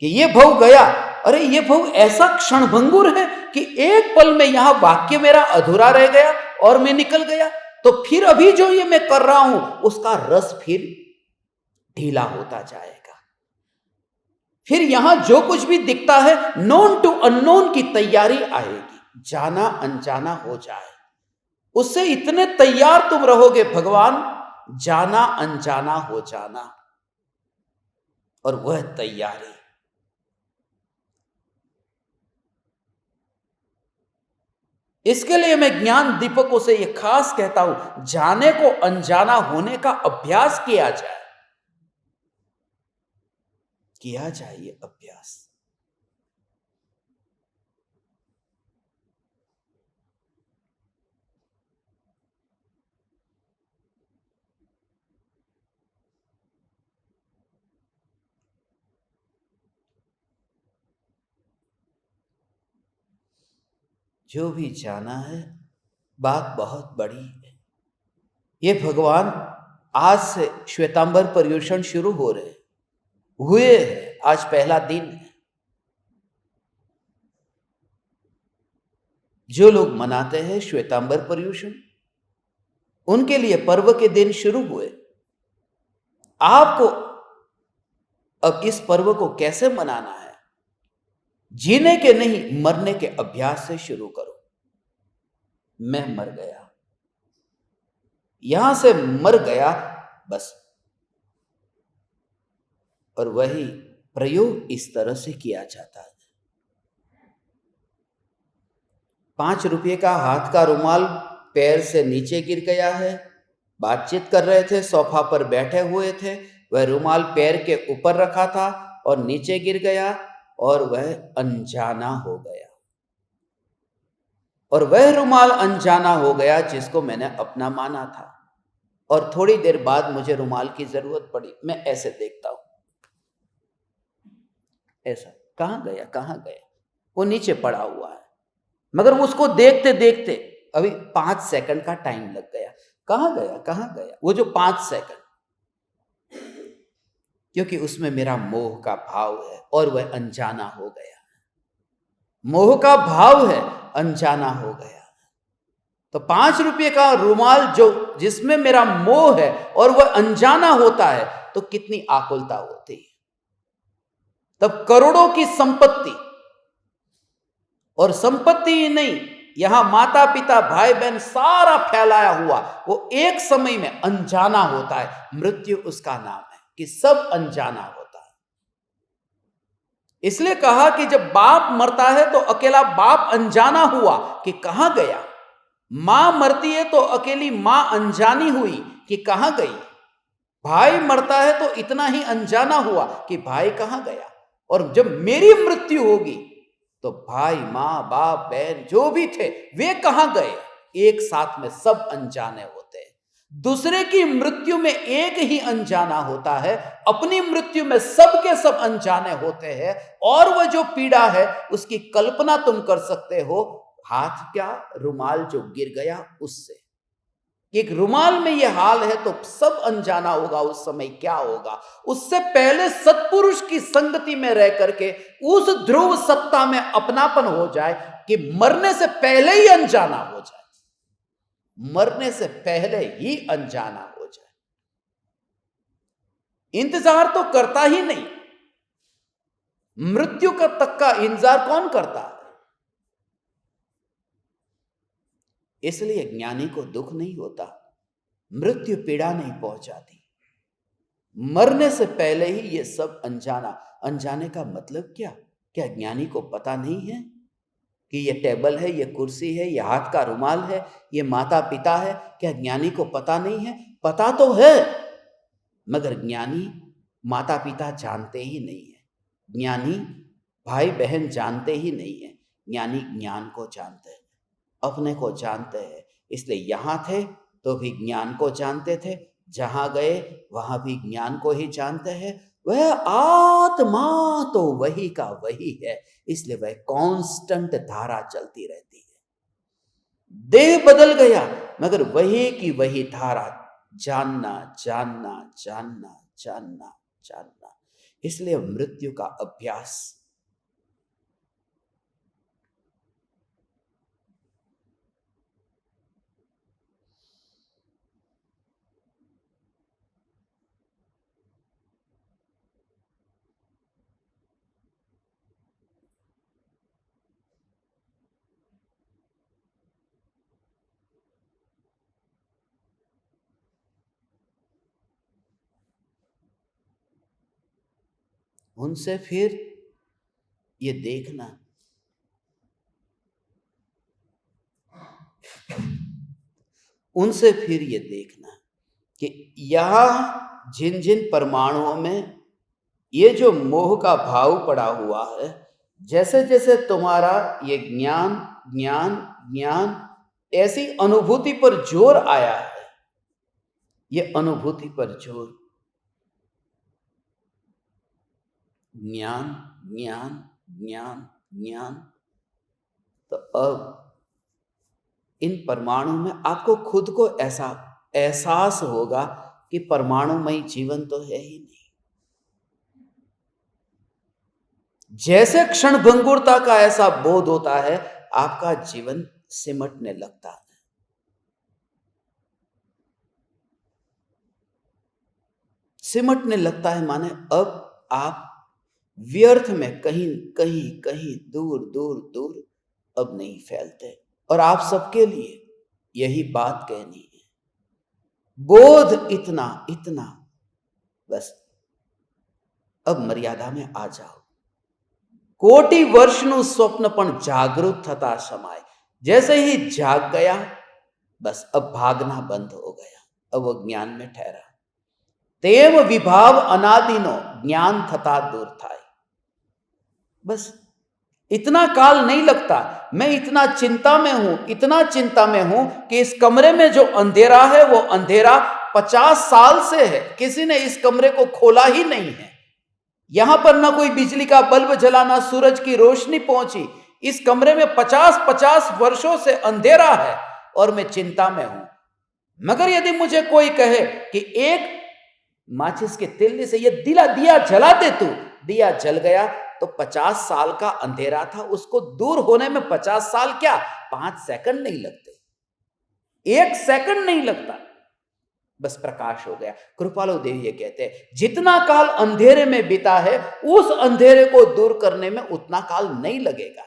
Speaker 1: कि ये भव गया, अरे ये भव ऐसा क्षणभंगुर है कि एक पल में यहां वाक्य मेरा अधूरा रह गया और मैं निकल गया। तो फिर अभी जो ये मैं कर रहा हूं उसका रस फिर ढीला होता जाएगा। फिर यहां जो कुछ भी दिखता है, नोन टू अननोन की तैयारी आएगी, जाना अनजाना हो जाए, उससे इतने तैयार तुम रहोगे भगवान, जाना अनजाना हो जाना। और वह तैयारी, इसके लिए मैं ज्ञान दीपकों से यह खास कहता हूं, जाने को अनजाना होने का अभ्यास किया जाए, किया जाए ये अभ्यास। जो भी जाना है, बात बहुत बड़ी है। ये भगवान आज से श्वेतांबर पर्युषण शुरू हो रहे हुए हैं, आज पहला दिन है। जो लोग मनाते हैं श्वेतांबर पर्युषण, उनके लिए पर्व के दिन शुरू हुए। आपको अब इस पर्व को कैसे मनाना है? जीने के नहीं, मरने के अभ्यास से शुरू करो। मैं मर गया, यहां से मर गया, बस। और वही प्रयोग इस तरह से किया जाता है। 5 रुपये का हाथ का रुमाल पैर से नीचे गिर गया है। बातचीत कर रहे थे, सोफा पर बैठे हुए थे, वह रुमाल पैर के ऊपर रखा था और नीचे गिर गया और वह अनजाना हो गया। और वह रुमाल अनजाना हो गया जिसको मैंने अपना माना था। और थोड़ी देर बाद मुझे रुमाल की जरूरत पड़ी। मैं ऐसे देखता हूं, ऐसा, कहां गया कहां गया, वो नीचे पड़ा हुआ है। मगर उसको देखते देखते अभी 5 सेकंड का टाइम लग गया। कहां गया कहां गया वो जो 5 सेकंड, क्योंकि उसमें मेरा मोह का भाव है और वह अनजाना हो गया। मोह का भाव है, अनजाना हो गया। तो 5 रुपये का रुमाल जो जिसमें मेरा मोह है और वह अनजाना होता है, तो कितनी आकुलता होती है। तब करोड़ों की संपत्ति, और संपत्ति ही नहीं, यहां माता पिता भाई बहन सारा फैलाया हुआ, वो एक समय में अनजाना होता है। मृत्यु उसका नाम है कि सब अनजाना होता है। इसलिए कहा कि जब बाप मरता है तो अकेला बाप अनजाना हुआ कि कहां गया। मां मरती है तो अकेली मां अनजानी हुई कि कहां गई। भाई मरता है तो इतना ही अनजाना हुआ कि भाई कहां गया। और जब मेरी मृत्यु होगी तो भाई मां बाप बहन जो भी थे वे कहां गए। एक साथ में सब अनजाने होते हैं। दूसरे की मृत्यु में एक ही अनजाना होता है, अपनी मृत्यु में सब के सब अनजाने होते हैं। और वह जो पीड़ा है उसकी कल्पना तुम कर सकते हो, हाथ क्या, रुमाल जो गिर गया उससे। एक रुमाल में यह हाल है तो सब अनजाना होगा उस समय क्या होगा। उससे पहले सत्पुरुष की संगति में रह करके उस ध्रुव सत्ता में अपनापन हो जाए कि मरने से पहले ही अनजाना हो जाए, मरने से पहले ही अनजाना हो जाए। इंतजार तो करता ही नहीं, मृत्यु का तक का इंतजार कौन करता है। इसलिए ज्ञानी को दुख नहीं होता, मृत्यु पीड़ा नहीं पहुंचाती। मरने से पहले ही ये सब अनजाना। अनजाने का मतलब क्या? क्या ज्ञानी को पता नहीं है कि ये टेबल है, ये कुर्सी है, ये हाथ का रुमाल है, ये माता पिता है? क्या ज्ञानी को पता नहीं है? पता तो है, मगर ज्ञानी माता पिता जानते ही नहीं है, ज्ञानी भाई बहन जानते ही नहीं है। ज्ञानी ज्ञान को जानते हैं, अपने को जानते हैं। इसलिए यहां थे तो भी ज्ञान को जानते थे, जहां गए वहां भी ज्ञान को ही जानते हैं। वह आत्मा तो वही का वही है, इसलिए वह कांस्टेंट धारा चलती रहती है। देह बदल गया मगर वही की वही धारा, जानना जानना जानना जानना जानना। इसलिए मृत्यु का अभ्यास उनसे फिर ये देखना, उनसे फिर ये देखना कि यहां जिन जिन परमाणुओं में ये जो मोह का भाव पड़ा हुआ है, जैसे जैसे तुम्हारा ये ज्ञान ज्ञान ज्ञान ऐसी अनुभूति पर जोर आया है, ये अनुभूति पर जोर, ज्ञान ज्ञान ज्ञान ज्ञान, तो अब इन परमाणु में आपको खुद को ऐसा एहसास होगा कि परमाणुमय जीवन तो है ही नहीं। जैसे क्षण भंगुरता का ऐसा बोध होता है, आपका जीवन सिमटने लगता है। सिमटने लगता है माने अब आप व्यर्थ में कहीं कहीं कहीं दूर दूर दूर अब नहीं फैलते। और आप सबके लिए यही बात कहनी है, बोध इतना इतना, बस अब मर्यादा में आ जाओ। कोटि वर्षનું स्वप्न પણ जागृत થતા समाय, जैसे ही जाग गया बस अब भागना बंद हो गया, अब वो ज्ञान में ठहरा। तेव विभाव अनादिनो ज्ञान थता दूर थाय। बस इतना काल नहीं लगता। मैं इतना चिंता में हूं, इतना चिंता में हूं कि इस कमरे में जो अंधेरा है वो अंधेरा 50 साल से है, किसी ने इस कमरे को खोला ही नहीं है। यहां पर ना कोई बिजली का बल्ब जला, ना सूरज की रोशनी पहुंची। इस कमरे में 50-50 वर्षों से अंधेरा है और मैं चिंता में हूं। मगर यदि मुझे कोई कहे कि एक माचिस के तिल्ली से ये दिया जला दे तू, दिया जल गया, तो 50 साल का अंधेरा था, उसको दूर होने में 50 साल क्या, 5 सेकंड नहीं लगते, 1 सेकंड नहीं लगता, बस प्रकाश हो गया। कृपालु देव ये कहते हैं जितना काल अंधेरे में बीता है उस अंधेरे को दूर करने में उतना काल नहीं लगेगा।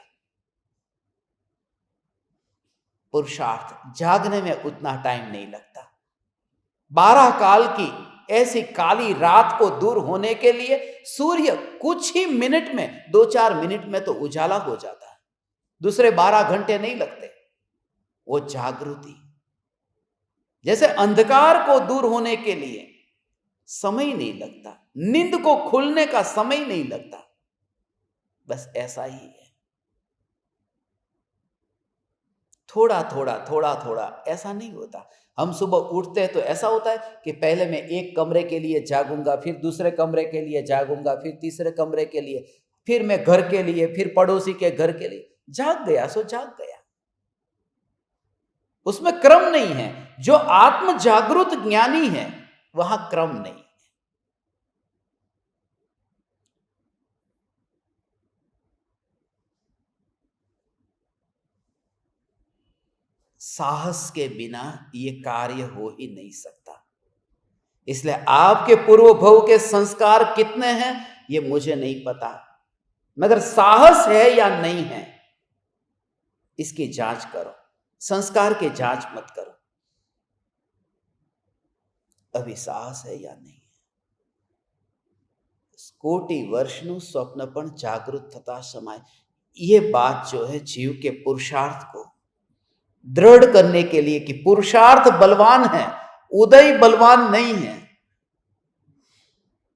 Speaker 1: पुरुषार्थ जागने में उतना टाइम नहीं लगता। 12 काल की ऐसी काली रात को दूर होने के लिए सूर्य कुछ ही मिनट में, 2-4 मिनट में तो उजाला हो जाता है, दूसरे 12 घंटे नहीं लगते। वो जागृति, जैसे अंधकार को दूर होने के लिए समय नहीं लगता, नींद को खुलने का समय नहीं लगता, बस ऐसा ही है। थोड़ा थोड़ा थोड़ा थोड़ा ऐसा नहीं होता। हम सुबह उठते हैं तो ऐसा होता है कि पहले मैं एक कमरे के लिए जागूंगा, फिर दूसरे कमरे के लिए जागूंगा, फिर तीसरे कमरे के लिए, फिर मैं घर के लिए, फिर पड़ोसी के घर के लिए। जाग गया सो जाग गया, उसमें क्रम नहीं है। जो आत्म जागृत ज्ञानी है वहां क्रम नहीं है। साहस के बिना ये कार्य हो ही नहीं सकता। इसलिए आपके पूर्व भव के संस्कार कितने हैं ये मुझे नहीं पता, मगर साहस है या नहीं है इसकी जांच करो, संस्कार की जांच मत करो। अभी साहस है या नहीं है। कोटि वर्षનું स्वप्न पण जागृत थता समाय, ये बात जो है जीव के पुरुषार्थ को दृढ़ करने के लिए कि पुरुषार्थ बलवान है, उदय बलवान नहीं है।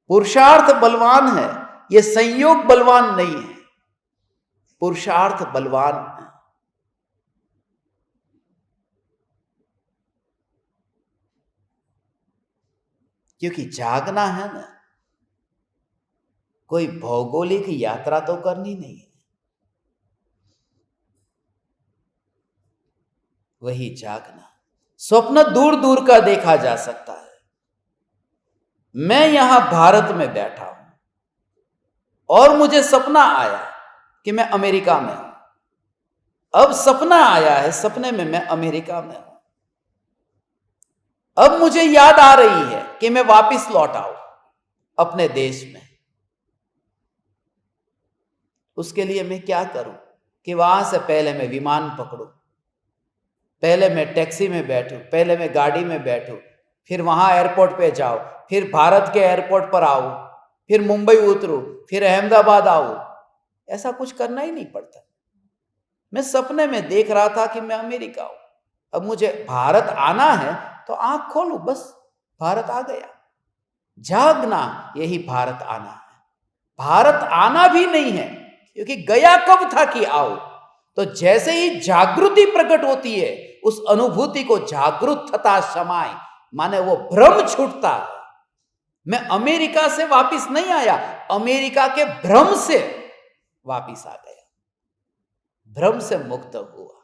Speaker 1: पुरुषार्थ बलवान है, ये संयोग बलवान नहीं है, पुरुषार्थ बलवान है। क्योंकि जागना है ना, कोई भौगोलिक यात्रा तो करनी नहीं है, वही जागना। स्वप्न दूर दूर का देखा जा सकता है। मैं यहां भारत में बैठा हूं और मुझे सपना आया कि मैं अमेरिका में हूं। अब सपना आया है, सपने में मैं अमेरिका में हूं। अब मुझे याद आ रही है कि मैं वापस लौट आऊं अपने देश में। उसके लिए मैं क्या करूं कि वहां से पहले मैं विमान पकड़ूं, पहले मैं टैक्सी में बैठूं, पहले मैं गाड़ी में बैठूं, फिर वहां एयरपोर्ट पे जाओ, फिर भारत के एयरपोर्ट पर आओ, फिर मुंबई उतरूं, फिर अहमदाबाद आओ। ऐसा कुछ करना ही नहीं पड़ता। मैं सपने में देख रहा था कि मैं अमेरिका हूं। अब मुझे भारत आना है तो आंख खोलूं, बस भारत आ गया। जागना यही भारत आना है। भारत आना भी नहीं है, क्योंकि गया कब था कि आओ। तो जैसे ही जागृति प्रकट होती है उस अनुभूति को जागृत थता समाय, माने वो भ्रम छूटता है। मैं अमेरिका से वापिस नहीं आया, अमेरिका के भ्रम से वापिस आ गया, भ्रम से मुक्त हुआ।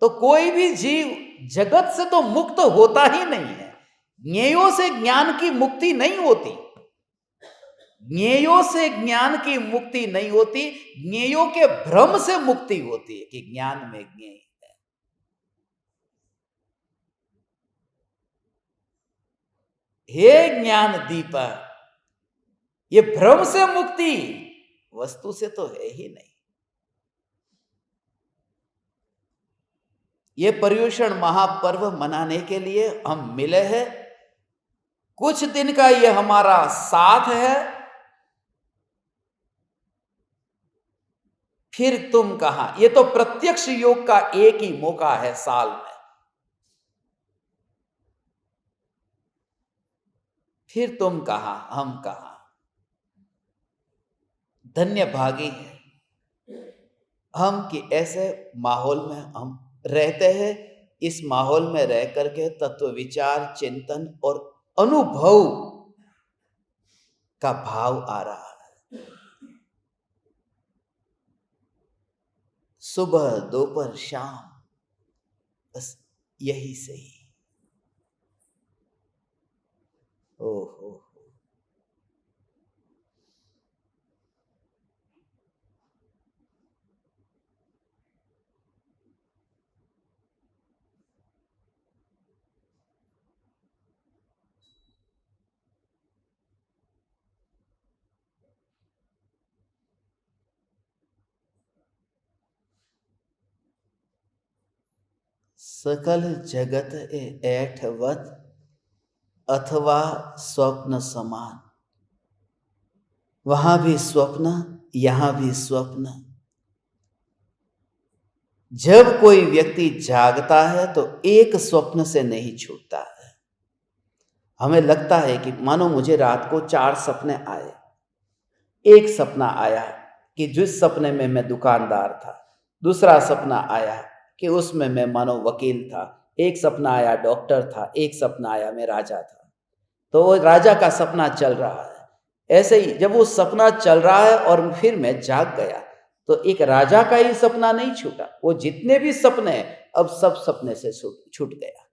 Speaker 1: तो कोई भी जीव जगत से तो मुक्त होता ही नहीं है। ज्ञेयों से ज्ञान की मुक्ति नहीं होती, ज्ञेयों से ज्ञान की मुक्ति नहीं होती, ज्ञेयों के भ्रम से मुक्ति होती है कि ज्ञान में ज्ञेय है। हे ज्ञान दीपक, ये भ्रम से मुक्ति वस्तु से तो है ही नहीं। ये पर्युषण महापर्व मनाने के लिए हम मिले हैं। कुछ दिन का ये हमारा साथ है, फिर तुम कहां। ये तो प्रत्यक्ष योग का एक ही मौका है साल में, फिर तुम कहां हम कहां। धन्य भागी है हम कि ऐसे माहौल में हम रहते हैं। इस माहौल में रह करके तत्व विचार, चिंतन और अनुभव का भाव आ रहा है। सुबह दोपहर शाम बस यही सही। ओहो, सकल जगत ऐठवत अथवा स्वप्न समान। वहां भी स्वप्न, यहां भी स्वप्न। जब कोई व्यक्ति जागता है तो एक स्वप्न से नहीं छूटता है। हमें लगता है कि मानो मुझे रात को 4 सपने आए। एक सपना आया कि जिस सपने में मैं दुकानदार था, दूसरा सपना आया कि उसमें मैं मानो वकील था, एक सपना आया डॉक्टर था, एक सपना आया मैं राजा था। तो वो राजा का सपना चल रहा है। ऐसे ही जब वो सपना चल रहा है और फिर मैं जाग गया तो एक राजा का ही सपना नहीं छूटा, वो जितने भी सपने अब सब सपने से छूट गया।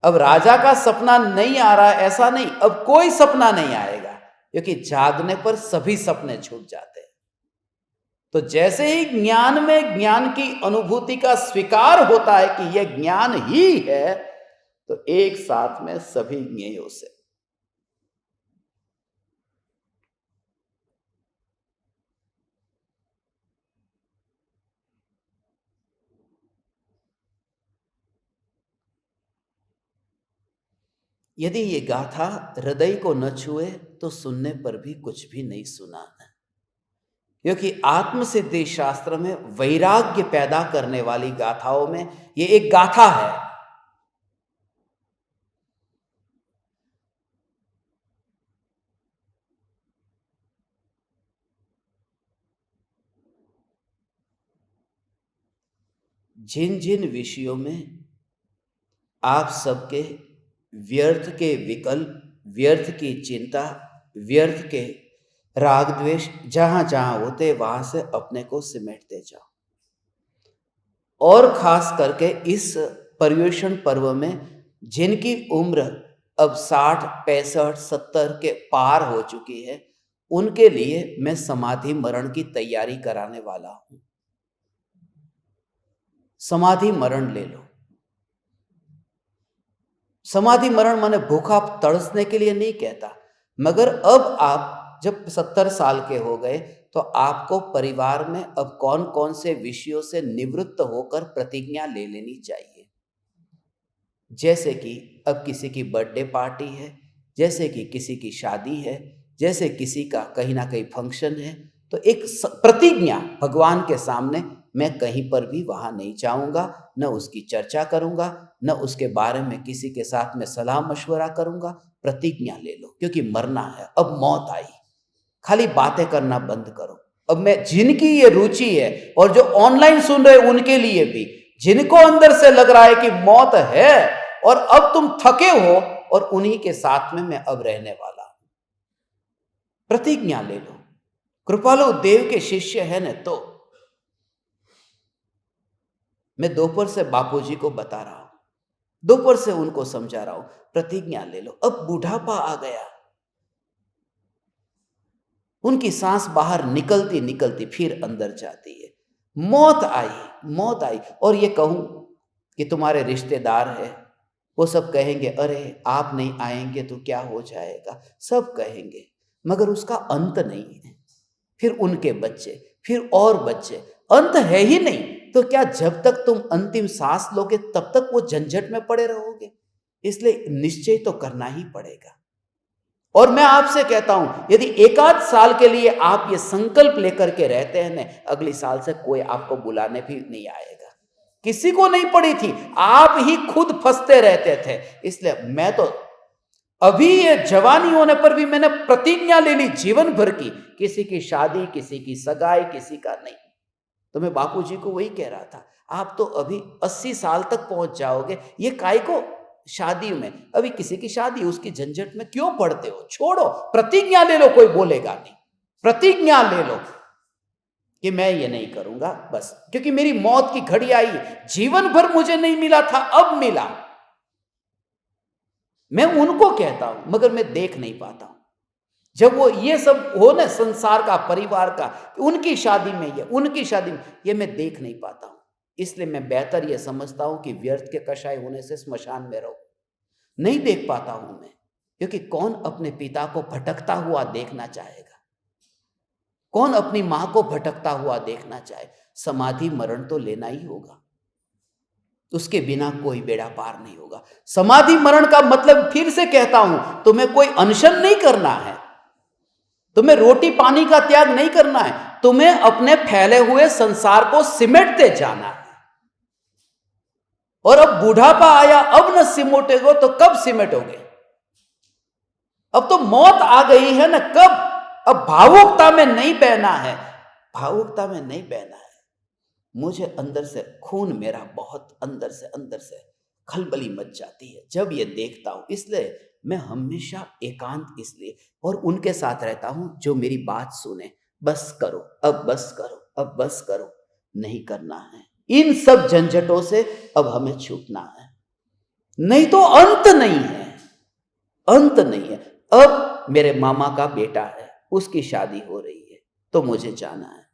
Speaker 1: अब राजा का सपना नहीं आ रहा है ऐसा नहीं, अब कोई सपना नहीं आएगा, क्योंकि जागने पर सभी सपने छूट जाते हैं। तो जैसे ही ज्ञान में ज्ञान की अनुभूति का स्वीकार होता है कि यह ज्ञान ही है, तो एक साथ में सभी ज्ञेयों से यदि ये गाथा हृदय को न छुए तो सुनने पर भी कुछ भी नहीं सुना। क्योंकि आत्मसिद्धि शास्त्र में वैराग्य पैदा करने वाली गाथाओं में ये एक गाथा है। जिन जिन विषयों में आप सबके व्यर्थ के विकल्प, व्यर्थ की चिंता, व्यर्थ के राग द्वेष जहां जहां होते वहां से अपने को सिमटते जाओ। और खास करके इस पर्युषण पर्व में जिनकी उम्र अब 60, 65, 70 के पार हो चुकी है, उनके लिए मैं समाधि मरण की तैयारी कराने वाला हूं। समाधि मरण ले लो। समाधि मरण माने भूखा तड़सने के लिए नहीं कहता, मगर अब आप जब 70 साल के हो गए तो आपको परिवार में अब कौन कौन से विषयों से निवृत्त होकर प्रतिज्ञा ले लेनी चाहिए। जैसे कि अब किसी की बर्थडे पार्टी है, जैसे कि किसी की शादी है, जैसे किसी का कहीं ना कहीं फंक्शन है, तो एक प्रतिज्ञा भगवान के सामने, मैं कहीं पर भी वहां नहीं जाऊंगा, न उसकी चर्चा करूंगा, न उसके बारे में किसी के साथ में सलाह मशवरा करूंगा। प्रतिज्ञा ले लो, क्योंकि मरना है, अब मौत आई। खाली बातें करना बंद करो। अब मैं जिनकी ये रुचि है और जो ऑनलाइन सुन रहे उनके लिए भी, जिनको अंदर से लग रहा है कि मौत है और अब तुम थके हो, और उन्हीं के साथ में मैं अब रहने वाला हूं। प्रतिज्ञा ले लो। कृपालु देव के शिष्य है न, तो मैं दोपहर से बापूजी को बता रहा हूं, दोपहर से उनको समझा रहा हूं, प्रतिज्ञा ले लो। अब बुढ़ापा आ गया, उनकी सांस बाहर निकलती निकलती फिर अंदर जाती है। मौत आई, मौत आई। और ये कहूं कि तुम्हारे रिश्तेदार है, वो सब कहेंगे अरे आप नहीं आएंगे तो क्या हो जाएगा, सब कहेंगे। मगर उसका अंत नहीं है। फिर उनके बच्चे, फिर और बच्चे, अंत है ही नहीं। तो क्या जब तक तुम अंतिम सांस लोगे तब तक वो झंझट में पड़े रहोगे? इसलिए निश्चय तो करना ही पड़ेगा। और मैं आपसे कहता हूं, यदि एकाध साल के लिए आप ये संकल्प लेकर के रहते हैं ना, अगली साल से कोई आपको बुलाने भी नहीं आएगा। किसी को नहीं पड़ी थी, आप ही खुद फंसते रहते थे। इसलिए मैं तो अभी ये जवानी होने पर भी मैंने प्रतिज्ञा ले ली जीवन भर की, किसी की शादी, किसी की सगाई, किसी का नहीं। तो मैं बापूजी को वही कह रहा था, आप तो अभी 80 साल तक पहुंच जाओगे, ये काय को शादी में, अभी किसी की शादी, उसकी झंझट में क्यों पड़ते हो? छोड़ो, प्रतिज्ञा ले लो, कोई बोलेगा नहीं। प्रतिज्ञा ले लो कि मैं ये नहीं करूंगा बस, क्योंकि मेरी मौत की घड़ी आई, जीवन भर मुझे नहीं मिला था, अब मिला। मैं उनको कहता हूं, मगर मैं देख नहीं पाता हूं। जब वो ये सब हो ना, संसार का, परिवार का, उनकी शादी में ये, उनकी शादी में ये, मैं देख नहीं पाता हूं। इसलिए मैं बेहतर ये समझता हूं कि व्यर्थ के कषाय होने से स्मशान में रहो। नहीं देख पाता हूं मैं, क्योंकि कौन अपने पिता को भटकता हुआ देखना चाहेगा? कौन अपनी मां को भटकता हुआ देखना चाहे? समाधि मरण तो लेना ही होगा, उसके बिना कोई बेड़ा पार नहीं होगा। समाधि मरण का मतलब, फिर से कहता हूं, तुम्हें कोई अनशन नहीं करना है, तुम्हें रोटी पानी का त्याग नहीं करना है, तुम्हें अपने फैले हुए संसार को सिमटते जाना है। और अब बुढ़ापा आया, अब न सिमटोगे तो कब सिमटोगे? अब तो मौत आ गई है ना, कब? अब भावुकता में नहीं बहना है, भावुकता में नहीं बहना है। मुझे अंदर से खून मेरा बहुत अंदर से खलबली मच जाती है जब ये देखता हूं। इसलिए मैं हमेशा एकांत इसलिए और उनके साथ रहता हूं जो मेरी बात सुने। बस करो, अब बस करो, अब बस करो, नहीं करना है इन सब झंझटों से, अब हमें छूटना है, नहीं तो अंत नहीं है, अंत नहीं है। अब मेरे मामा का बेटा है, उसकी शादी हो रही है, तो मुझे जाना है।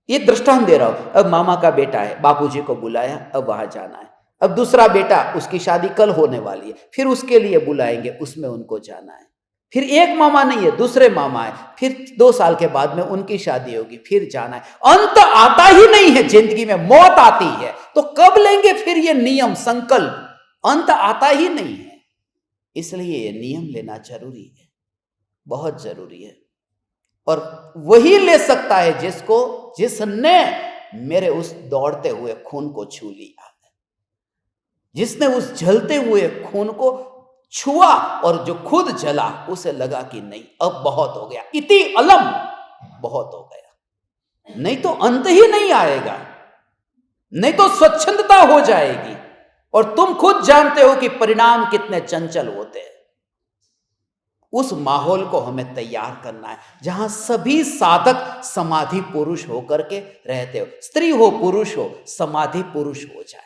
Speaker 1: ये दृष्टांत दे रहा हूं। अब मामा का बेटा है, बापूजी को बुलाया, अब वहां जाना है। अब दूसरा बेटा, उसकी शादी कल होने वाली है, फिर उसके लिए बुलाएंगे, उसमें उनको जाना है। फिर एक मामा नहीं है, दूसरे मामा है, फिर 2 साल के बाद में उनकी शादी होगी, फिर जाना है। अंत आता ही नहीं है जिंदगी में, मौत आती है। तो कब लेंगे फिर ये नियम, संकल्प? अंत आता ही नहीं है। इसलिए ये नियम लेना जरूरी है, बहुत जरूरी है। और वही ले सकता है जिसने मेरे उस दौड़ते हुए खून को छू लिया है, जिसने उस जलते हुए खून को छुआ, और जो खुद जला उसे लगा कि नहीं, अब बहुत हो गया, इति अलम, बहुत हो गया, नहीं तो अंत ही नहीं आएगा, नहीं तो स्वच्छंदता हो जाएगी। और तुम खुद जानते हो कि परिणाम कितने चंचल होते हैं। उस माहौल को हमें तैयार करना है जहां सभी साधक समाधि पुरुष होकर के रहते हो, स्त्री हो पुरुष हो, समाधि पुरुष हो जाए।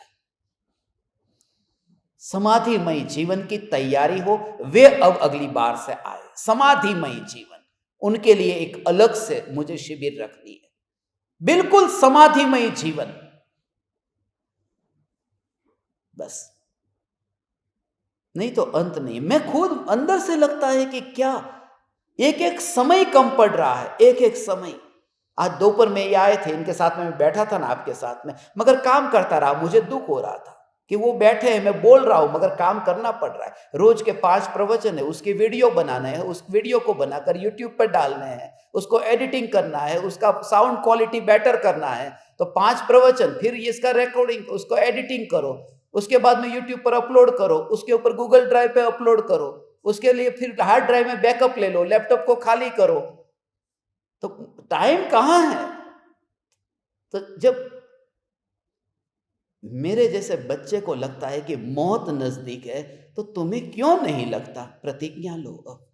Speaker 1: समाधिमय जीवन की तैयारी हो, वे अब अगली बार से आए। समाधिमय जीवन, उनके लिए एक अलग से मुझे शिविर रखनी है, बिल्कुल समाधिमय जीवन। बस, नहीं तो अंत नहीं। मैं खुद अंदर से लगता है कि क्या एक एक समय कम पड़ रहा है, एक एक समय। आज दोपहर में ये आए थे, इनके साथ में मैं बैठा था ना, आपके साथ में, मगर काम करता रहा। मुझे दुख हो रहा था कि वो बैठे हैं, मैं बोल रहा हूं, मगर काम करना पड़ रहा है। रोज के 5 प्रवचन है, उसकी वीडियो बनाने हैं, उस वीडियो को बनाकर यूट्यूब पर डालने हैं, उसको एडिटिंग करना है, उसका साउंड क्वालिटी बेटर करना है। तो 5 प्रवचन, फिर इसका रिकॉर्डिंग, उसको एडिटिंग करो, उसके बाद में यूट्यूब पर अपलोड करो, उसके ऊपर गूगल ड्राइव पे अपलोड करो, उसके लिए फिर हार्ड ड्राइव में बैकअप ले लो, लैपटॉप को खाली करो। तो टाइम कहां है? तो जब मेरे जैसे बच्चे को लगता है कि मौत नजदीक है, तो तुम्हें क्यों नहीं लगता? प्रतिज्ञा लो अब।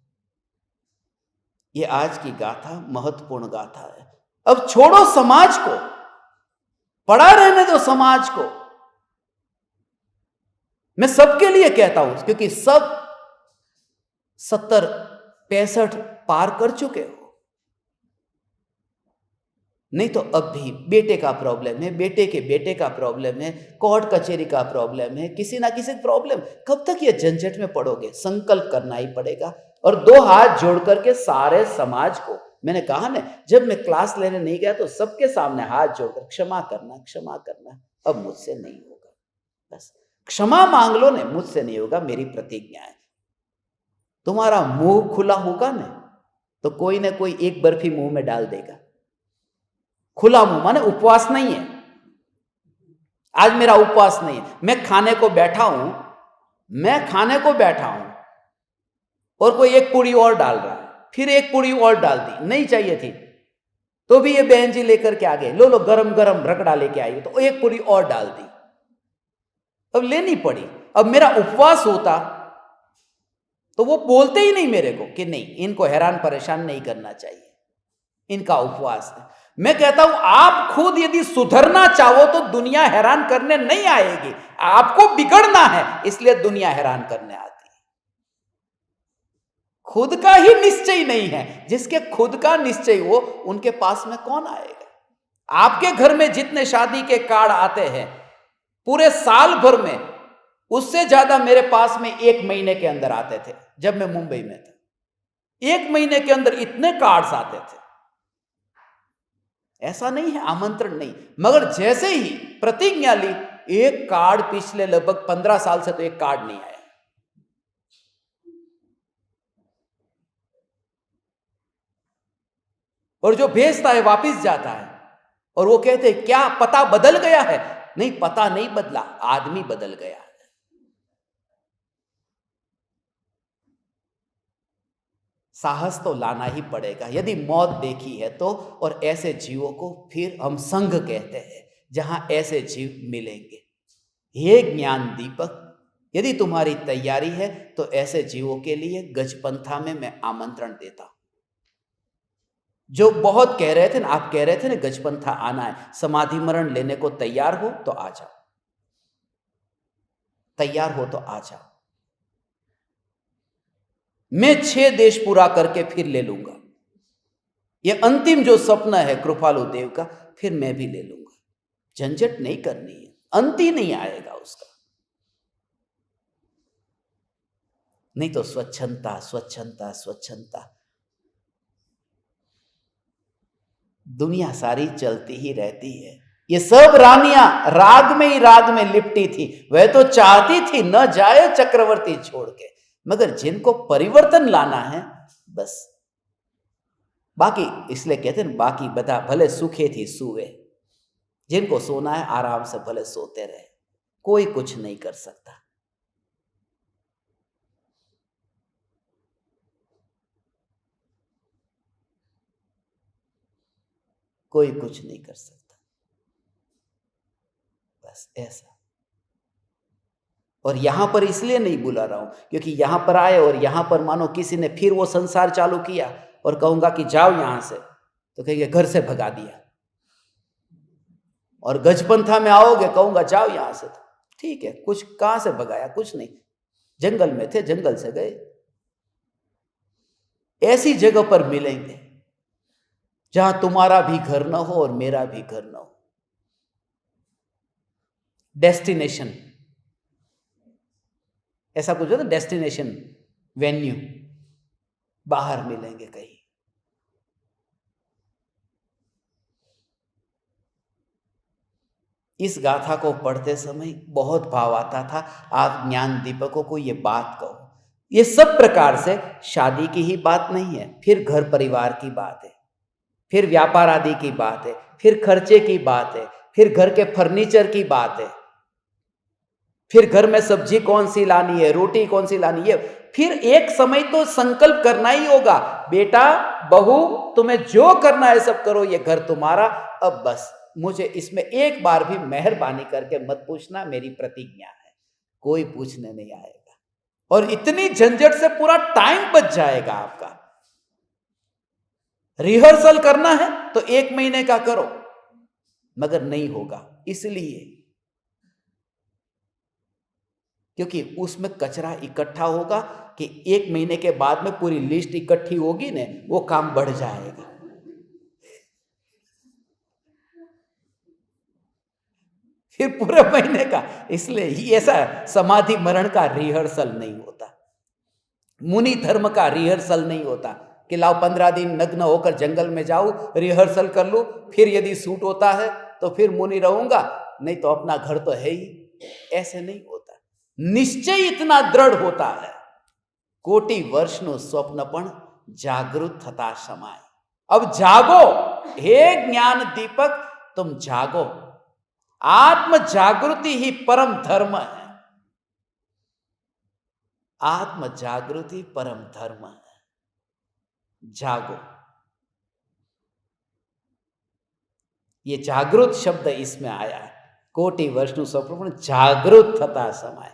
Speaker 1: ये आज की गाथा महत्वपूर्ण गाथा है। अब छोड़ो समाज को, पड़ा रहने दो समाज को। मैं सबके लिए कहता हूं, क्योंकि सब 70-65 पार कर चुके हो। नहीं तो अब भी बेटे का प्रॉब्लम है, बेटे के बेटे का प्रॉब्लम है, कोर्ट कचहरी का प्रॉब्लम है, किसी ना किसी प्रॉब्लम। कब तक ये झंझट में पड़ोगे? संकल्प करना ही पड़ेगा और दो हाथ जोड़ करके सारे समाज को, मैंने कहा ना, जब मैं क्लास लेने नहीं गया तो सबके सामने हाथ जोड़कर क्षमा करना, क्षमा करना, अब मुझसे नहीं होगा, बस क्षमा मांग लो ने, मुझसे नहीं होगा, मेरी प्रतिज्ञा है। तुम्हारा मुंह खुला होगा ना तो कोई ना कोई एक बर्फी मुंह में डाल देगा। खुला मुंह माने उपवास नहीं है, आज मेरा उपवास नहीं है, मैं खाने को बैठा हूं, मैं खाने को बैठा हूं और कोई एक पूड़ी और डाल रहा है, फिर एक पूड़ी और डाल दी, नहीं चाहिए थी तो भी ये बहन जी लेकर के आ गए, लो लो गरम गरम रगड़ा लेके आई, तो एक पूड़ी और डाल दी, अब लेनी पड़ी। अब मेरा उपवास होता तो वो बोलते ही नहीं मेरे को कि नहीं, इनको हैरान परेशान नहीं करना चाहिए, इनका उपवास है। मैं कहता हूं आप खुद यदि सुधरना चाहो तो दुनिया हैरान करने नहीं आएगी, आपको बिगड़ना है इसलिए दुनिया हैरान करने आती है। खुद का ही निश्चय नहीं है, जिसके खुद का निश्चय हो उनके पास में कौन आएगा। आपके घर में जितने शादी के कार्ड आते हैं पूरे साल भर में, उससे ज्यादा मेरे पास में एक महीने के अंदर आते थे जब मैं मुंबई में था। एक महीने के अंदर इतने कार्ड्स आते थे, ऐसा नहीं है आमंत्रण नहीं, मगर जैसे ही प्रतिज्ञा ली, एक कार्ड पिछले लगभग 15 साल से तो एक कार्ड नहीं आया। और जो भेजता है वापस जाता है और वो कहते हैं क्या पता बदल गया है? नहीं, पता नहीं बदला, आदमी बदल गया है। साहस तो लाना ही पड़ेगा यदि मौत देखी है तो, और ऐसे जीवों को फिर हम संघ कहते हैं जहां ऐसे जीव मिलेंगे। हे ज्ञान दीपक, यदि तुम्हारी तैयारी है तो ऐसे जीवों के लिए गजपंथा में मैं आमंत्रण देता हूं। जो बहुत कह रहे थे ना, आप कह रहे थे ना गजपंथा आना है, समाधि मरण लेने को तैयार हो तो आ जाओ, तैयार हो तो आ जाओ। मैं 6 देश पूरा करके फिर ले लूंगा, ये अंतिम जो सपना है कृपालु देव का, फिर मैं भी ले लूंगा। झंझट नहीं करनी है, अंत ही नहीं आएगा उसका। नहीं तो स्वच्छंदता स्वच्छंदता स्वच्छंदता, दुनिया सारी चलती ही रहती है। ये सब रानियां राग में ही राग में लिपटी थी, वह तो चाहती थी न जाए चक्रवर्ती छोड़ के, मगर जिनको परिवर्तन लाना है बस, बाकी इसलिए कहते हैं बाकी बता भले सुखे थी सुवे, जिनको सोना है आराम से भले सोते रहे, कोई कुछ नहीं कर सकता। कोई कुछ नहीं कर सकता, बस ऐसा। और यहां पर इसलिए नहीं बुला रहा हूं क्योंकि यहां पर आए और यहां पर मानो किसी ने फिर वो संसार चालू किया और कहूंगा कि जाओ यहां से, तो कहेंगे घर से भगा दिया। और गजपंथा में आओगे कहूंगा जाओ यहां से, तो ठीक है, कुछ कहां से भगाया, कुछ नहीं, जंगल में थे, जंगल से गए। ऐसी जगह पर मिलेंगे जहां तुम्हारा भी घर न हो और मेरा भी घर न हो। डेस्टिनेशन ऐसा कुछ होता, डेस्टिनेशन वेन्यू, बाहर मिलेंगे कहीं। इस गाथा को पढ़ते समय बहुत भाव आता था, आप ज्ञान दीपकों को ये बात कहो। ये सब प्रकार से शादी की ही बात नहीं है, फिर घर परिवार की बात है, फिर व्यापार आदि की बात है, फिर खर्चे की बात है, फिर घर के फर्नीचर की बात है, फिर घर में सब्जी कौन सी लानी है, रोटी कौन सी लानी है। फिर एक समय तो संकल्प करना ही होगा, बेटा बहू तुम्हें जो करना है सब करो, ये घर तुम्हारा, अब बस मुझे इसमें एक बार भी मेहरबानी करके मत पूछना, मेरी प्रतिज्ञा है। कोई पूछने नहीं आएगा और इतनी झंझट से पूरा टाइम बच जाएगा आपका। रिहर्सल करना है तो 1 महीने का करो, मगर नहीं होगा इसलिए क्योंकि उसमें कचरा इकट्ठा होगा कि 1 महीने के बाद में पूरी लिस्ट इकट्ठी होगी ने, वो काम बढ़ जाएगा। फिर पूरे महीने का, इसलिए ही ऐसा समाधि मरण का रिहर्सल नहीं होता। मुनि धर्म का रिहर्सल नहीं होता कि लाओ 15 दिन नग्न होकर जंगल में जाऊं, रिहर्सल कर लूं, फिर यदि सूट होता है तो फिर मुनि रहूंगा, नहीं तो अपना घर तो है ही। ऐसे नहीं होता। निश्चय इतना दृढ़ होता है, कोटि वर्षનું स्वप्न पण जागृत थता समाय। अब जागो हे ज्ञान दीपक, तुम जागो। आत्म जागृति ही परम धर्म है। आत्म जागृति परम धर्म है। जागो। ये जागृत शब्द इसमें आया है। कोटि वर्षનું स्वप्न जागृत थता समाय।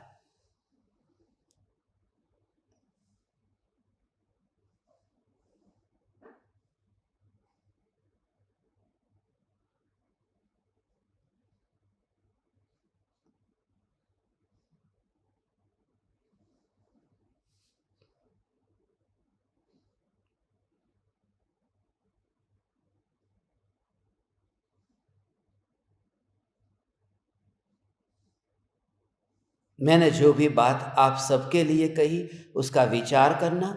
Speaker 1: मैंने जो भी बात आप सबके लिए कही उसका विचार करना,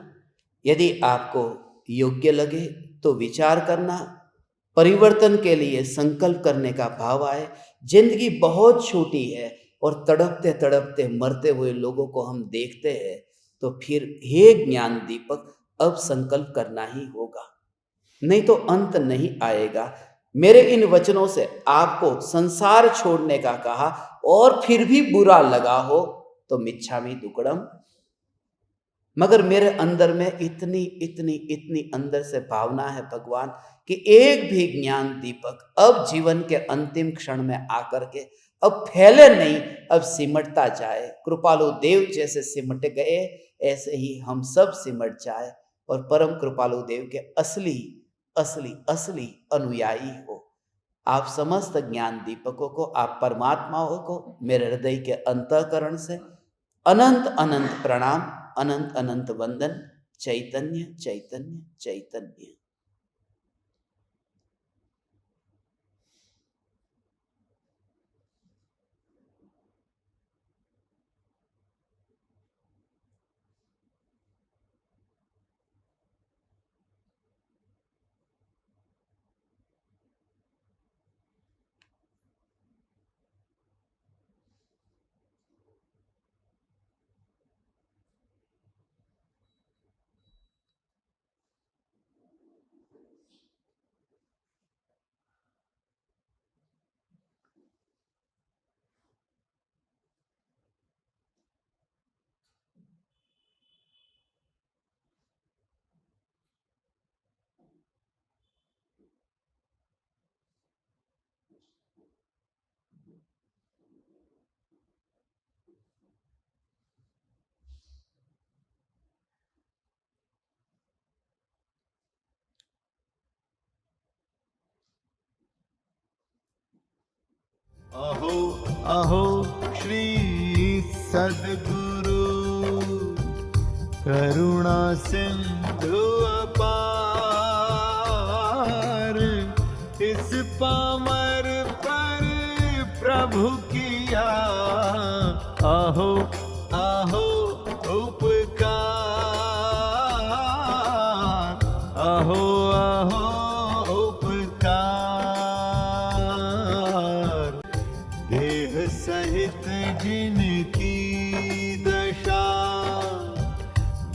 Speaker 1: यदि आपको योग्य लगे तो विचार करना, परिवर्तन के लिए संकल्प करने का भाव आए। जिंदगी बहुत छोटी है और तड़पते तड़पते मरते हुए लोगों को हम देखते हैं, तो फिर हे ज्ञान दीपक अब संकल्प करना ही होगा, नहीं तो अंत नहीं आएगा। मेरे इन वचनों से आपको संसार छोड़ने का कहा और फिर भी बुरा लगा हो तो मिच्छामि दुक्कडम, मगर मेरे अंदर में इतनी इतनी इतनी अंदर से भावना है भगवान कि एक भी ज्ञान दीपक अब जीवन के अंतिम क्षण में आकर के अब फैले नहीं, अब सिमटता जाए। कृपालु देव जैसे सिमट गए ऐसे ही हम सब सिमट जाए और परम कृपालु देव के असली असली असली अनुयायी हो। आप समस्त ज्ञान दीपकों को, आप परमात्माओं को मेरे हृदय के अंतःकरण से अनंत अनंत प्रणाम, अनंत अनंत वंदन। चैतन्य चैतन्य चैतन्य।
Speaker 2: अहो अहो श्री सद्गुरु करुणा सिंधु अपार, इस पामर पर प्रभु किया अहो अहो उपकार, अहो अहो सहित जिनकी दशा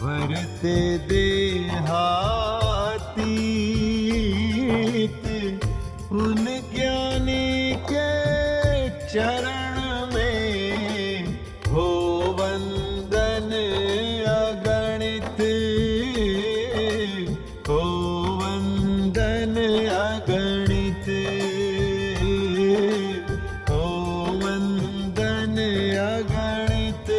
Speaker 2: वरते देहातीत, उन ज्ञानी के चरण में हो वंदन अगणित, हो वंदन अगणित, हो वंदन अगणित।